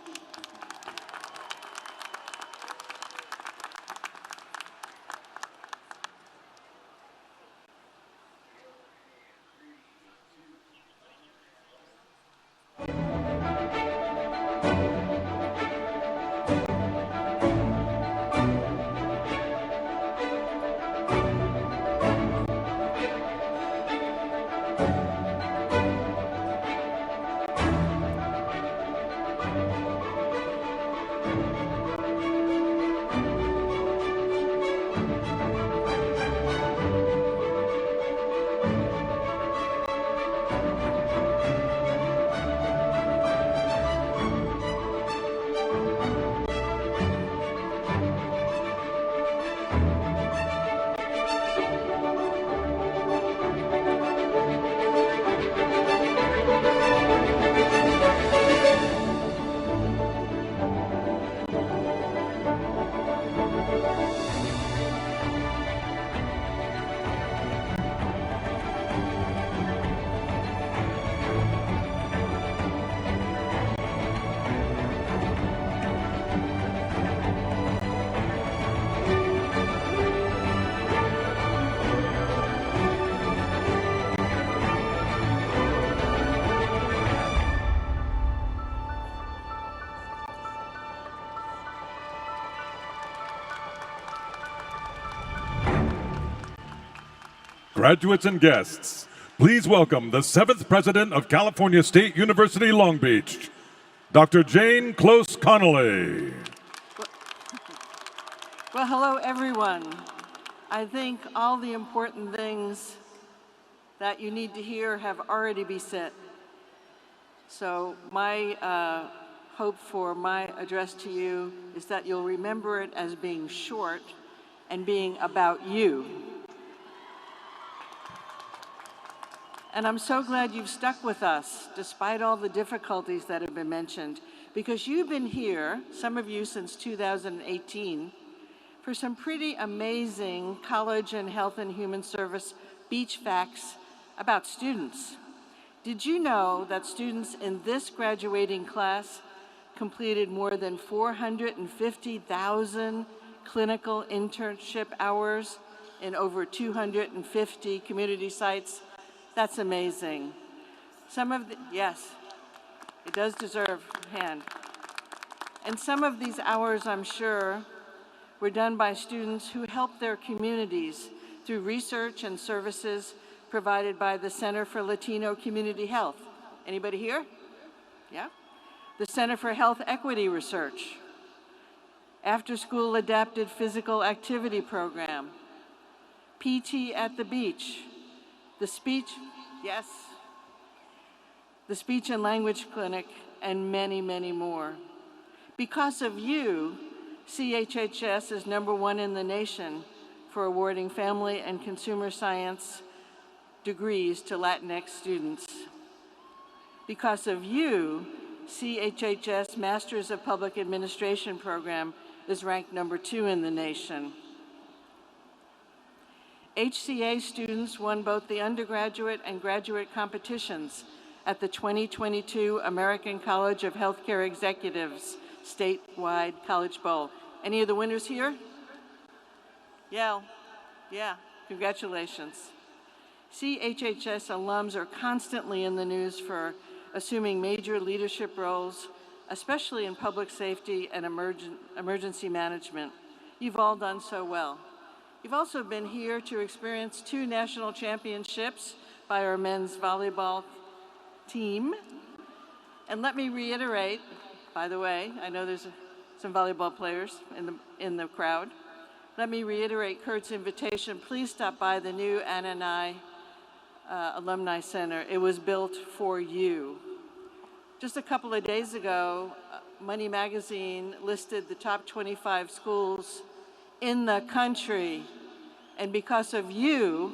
Graduates and guests, please welcome the 7th President of California State University, Long Beach, Dr. Jane Close Connolly. Well, hello, everyone. I think all the important things that you need to hear have already been said. So my hope for my address to you is that you'll remember it as being short and being about you. And I'm so glad you've stuck with us, despite all the difficulties that have been mentioned, because you've been here, some of you since 2018, for some pretty amazing college and health and human service beach facts about students. Did you know that students in this graduating class completed more than 450,000 clinical internship hours in over 250 community sites? That's amazing. Yes, it does deserve a hand. And some of these hours, I'm sure, were done by students who helped their communities through research and services provided by the Center for Latino Community Health. Anybody here? Yeah? The Center for Health Equity Research, After-School Adapted Physical Activity Program, PT at the Beach, the speech and language clinic, and many, many more. Because of you, CHHS is #1 in the nation for awarding family and consumer science degrees to Latinx students. Because of you, CHHS Masters of Public Administration program is ranked #2 in the nation. HCA students won both the undergraduate and graduate competitions at the 2022 American College of Healthcare Executives statewide College Bowl. Any of the winners here? Yeah, congratulations. CHHS alums are constantly in the news for assuming major leadership roles, especially in public safety and emergency management. You've all done so well. You've also been here to experience 2 national championships by our men's volleyball team. And let me reiterate, by the way, I know there's some volleyball players in the crowd. Let me reiterate Kurt's invitation. Please stop by the new Anani Alumni Center. It was built for you. Just a couple of days ago, Money Magazine listed the top 25 schools in the country, and because of you,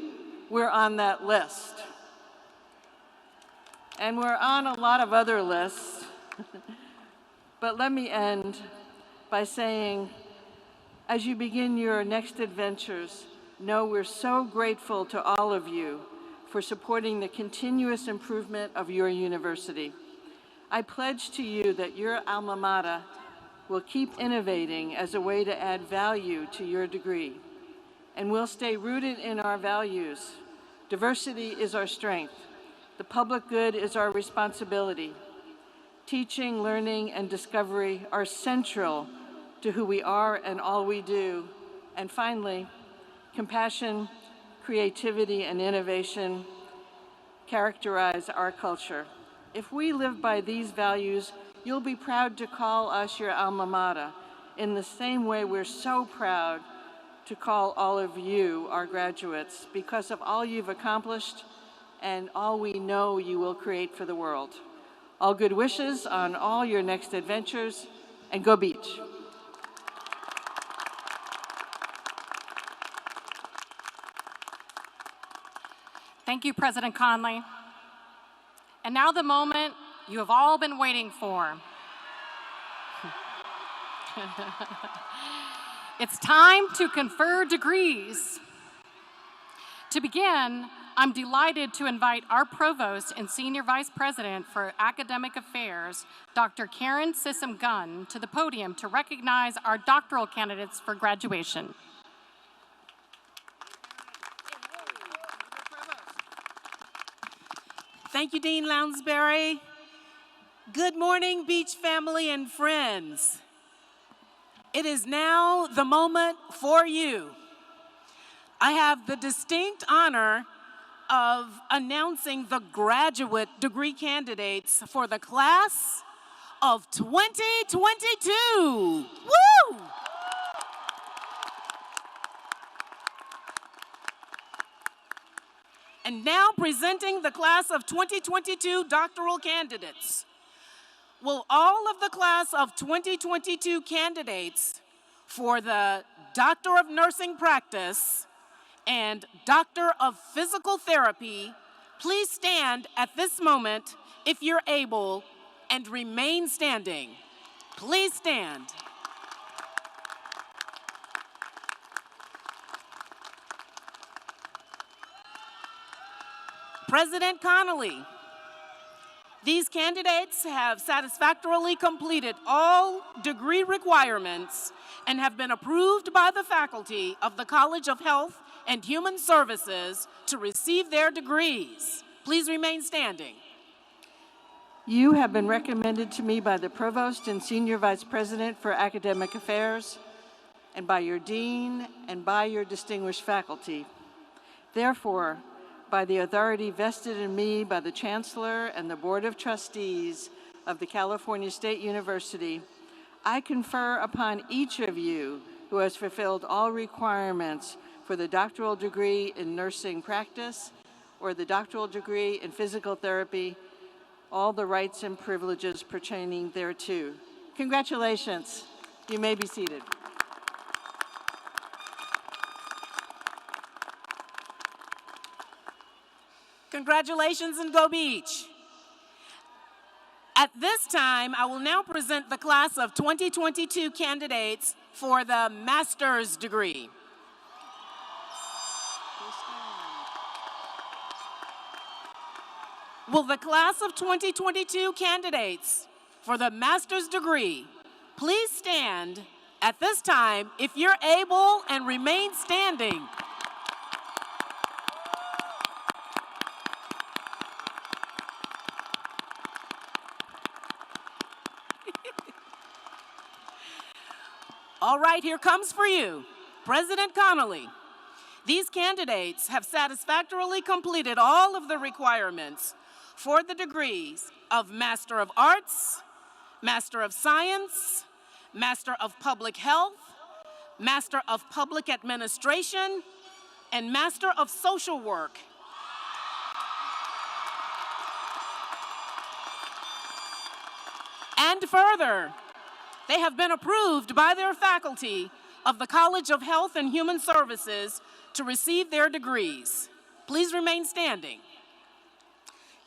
we're on that list. And we're on a lot of other lists. But let me end by saying, as you begin your next adventures, know we're so grateful to all of you for supporting the continuous improvement of your university. I pledge to you that your alma mater will keep innovating as a way to add value to your degree. And we'll stay rooted in our values. Diversity is our strength. The public good is our responsibility. Teaching, learning, and discovery are central to who we are and all we do. And finally, compassion, creativity, and innovation characterize our culture. If we live by these values, you'll be proud to call us your alma mater, in the same way we're so proud to call all of you our graduates because of all you've accomplished and all we know you will create for the world. All good wishes on all your next adventures, and go Beach. Thank you, President Conley. And now the moment you have all been waiting for. It's time to confer degrees. To begin, I'm delighted to invite our Provost and Senior Vice President for Academic Affairs, Dr. Karen Sissom-Gunn, to the podium to recognize our doctoral candidates for graduation. Thank you, Dean Lounsbury. Good morning, Beach family and friends. It is now the moment for you. I have the distinct honor of announcing the graduate degree candidates for the class of 2022. Woo! And now presenting the class of 2022 doctoral candidates. Will all of the class of 2022 candidates for the Doctor of Nursing Practice and Doctor of Physical Therapy please stand at this moment if you're able and remain standing. Please stand. President Connolly, these candidates have satisfactorily completed all degree requirements and have been approved by the faculty of the College of Health and Human Services to receive their degrees. Please remain standing. You have been recommended to me by the Provost and Senior Vice President for Academic Affairs, and by your Dean, and by your distinguished faculty. Therefore, by the authority vested in me by the Chancellor and the Board of Trustees of the California State University, I confer upon each of you who has fulfilled all requirements for the doctoral degree in nursing practice or the doctoral degree in physical therapy all the rights and privileges pertaining thereto. Congratulations. You may be seated. Congratulations and go Beach. At this time, I will now present the class of 2022 candidates for the master's degree. Please Will the class of 2022 candidates for the master's degree please stand at this time if you're able and remain standing? All right, here comes for you, President Connolly. These candidates have satisfactorily completed all of the requirements for the degrees of Master of Arts, Master of Science, Master of Public Health, Master of Public Administration, and Master of Social Work. And further, they have been approved by their faculty of the College of Health and Human Services to receive their degrees. Please remain standing.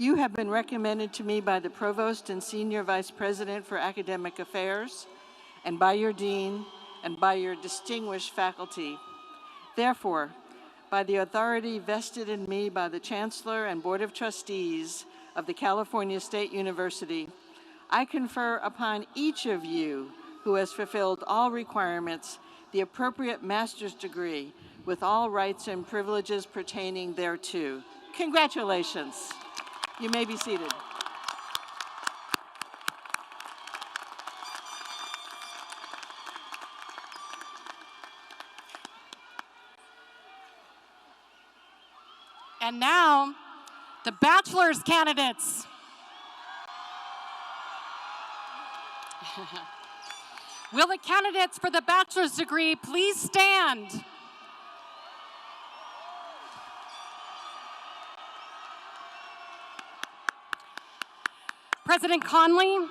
You have been recommended to me by the Provost and Senior Vice President for Academic Affairs, and by your Dean, and by your distinguished faculty. Therefore, by the authority vested in me by the Chancellor and Board of Trustees of the California State University, I confer upon each of you who has fulfilled all requirements the appropriate master's degree with all rights and privileges pertaining thereto. Congratulations. You may be seated. And now, the bachelor's candidates. Will the candidates for the bachelor's degree please stand? President Conley,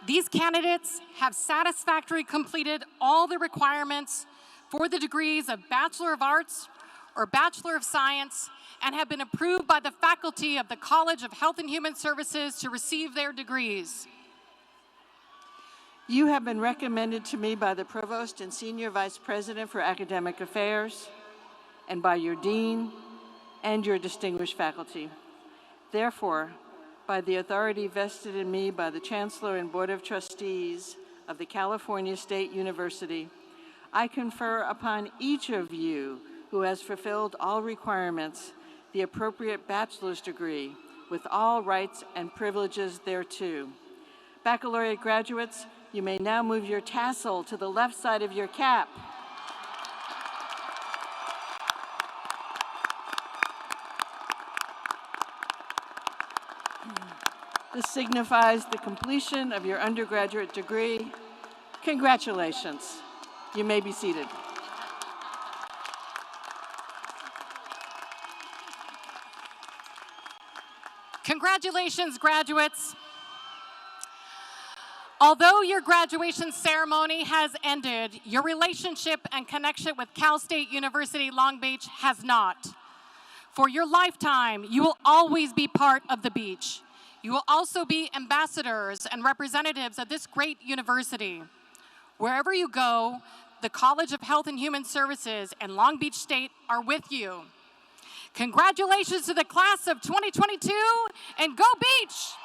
these candidates have satisfactorily completed all the requirements for the degrees of Bachelor of Arts or Bachelor of Science and have been approved by the faculty of the College of Health and Human Services to receive their degrees. You have been recommended to me by the Provost and Senior Vice President for Academic Affairs, and by your Dean and your distinguished faculty. Therefore, by the authority vested in me by the Chancellor and Board of Trustees of the California State University, I confer upon each of you who has fulfilled all requirements the appropriate bachelor's degree with all rights and privileges thereto. Baccalaureate graduates, you may now move your tassel to the left side of your cap. This signifies the completion of your undergraduate degree. Congratulations. You may be seated. Congratulations, graduates. Although your graduation ceremony has ended, your relationship and connection with Cal State University Long Beach has not. For your lifetime, you will always be part of the beach. You will also be ambassadors and representatives of this great university. Wherever you go, the College of Health and Human Services and Long Beach State are with you. Congratulations to the class of 2022, and go Beach!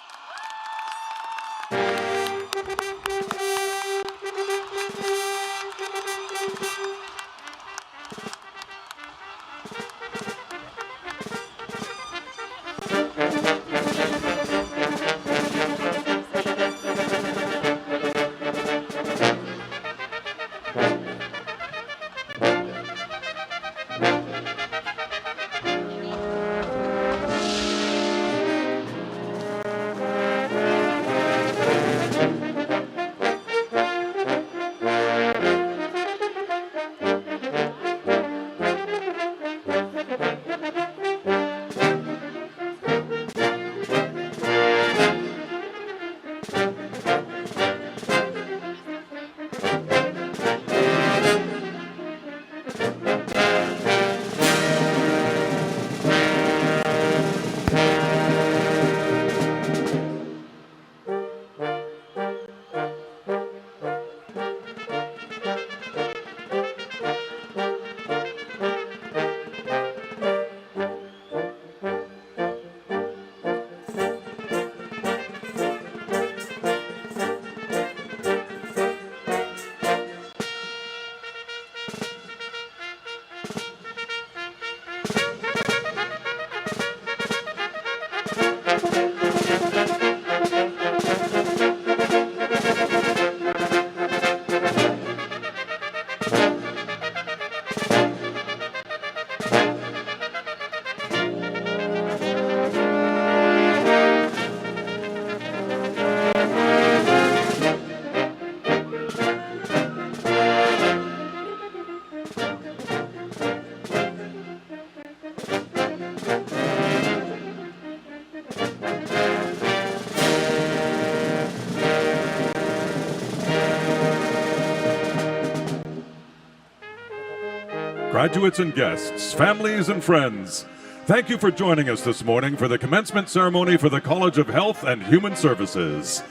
graduates and guests, families and friends, thank you for joining us this morning for the commencement ceremony for the College of Health and Human Services.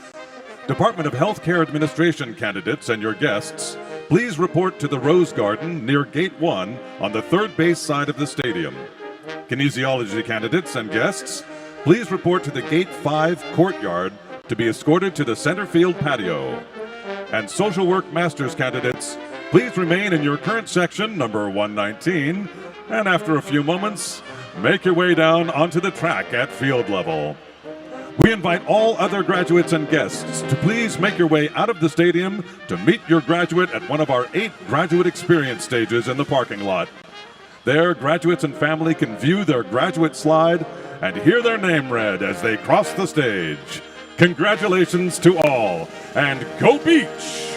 Department of Healthcare Administration candidates and your guests, please report to the Rose Garden near Gate 1 on the third base side of the stadium. Kinesiology candidates and guests, please report to the Gate 5 courtyard to be escorted to the center field patio. And social work master's candidates, please remain in your current section, number 119, and after a few moments, make your way down onto the track at field level. We invite all other graduates and guests to please make your way out of the stadium to meet your graduate at one of our 8 graduate experience stages in the parking lot. There, graduates and family can view their graduate slide and hear their name read as they cross the stage. Congratulations to all, and go Beach!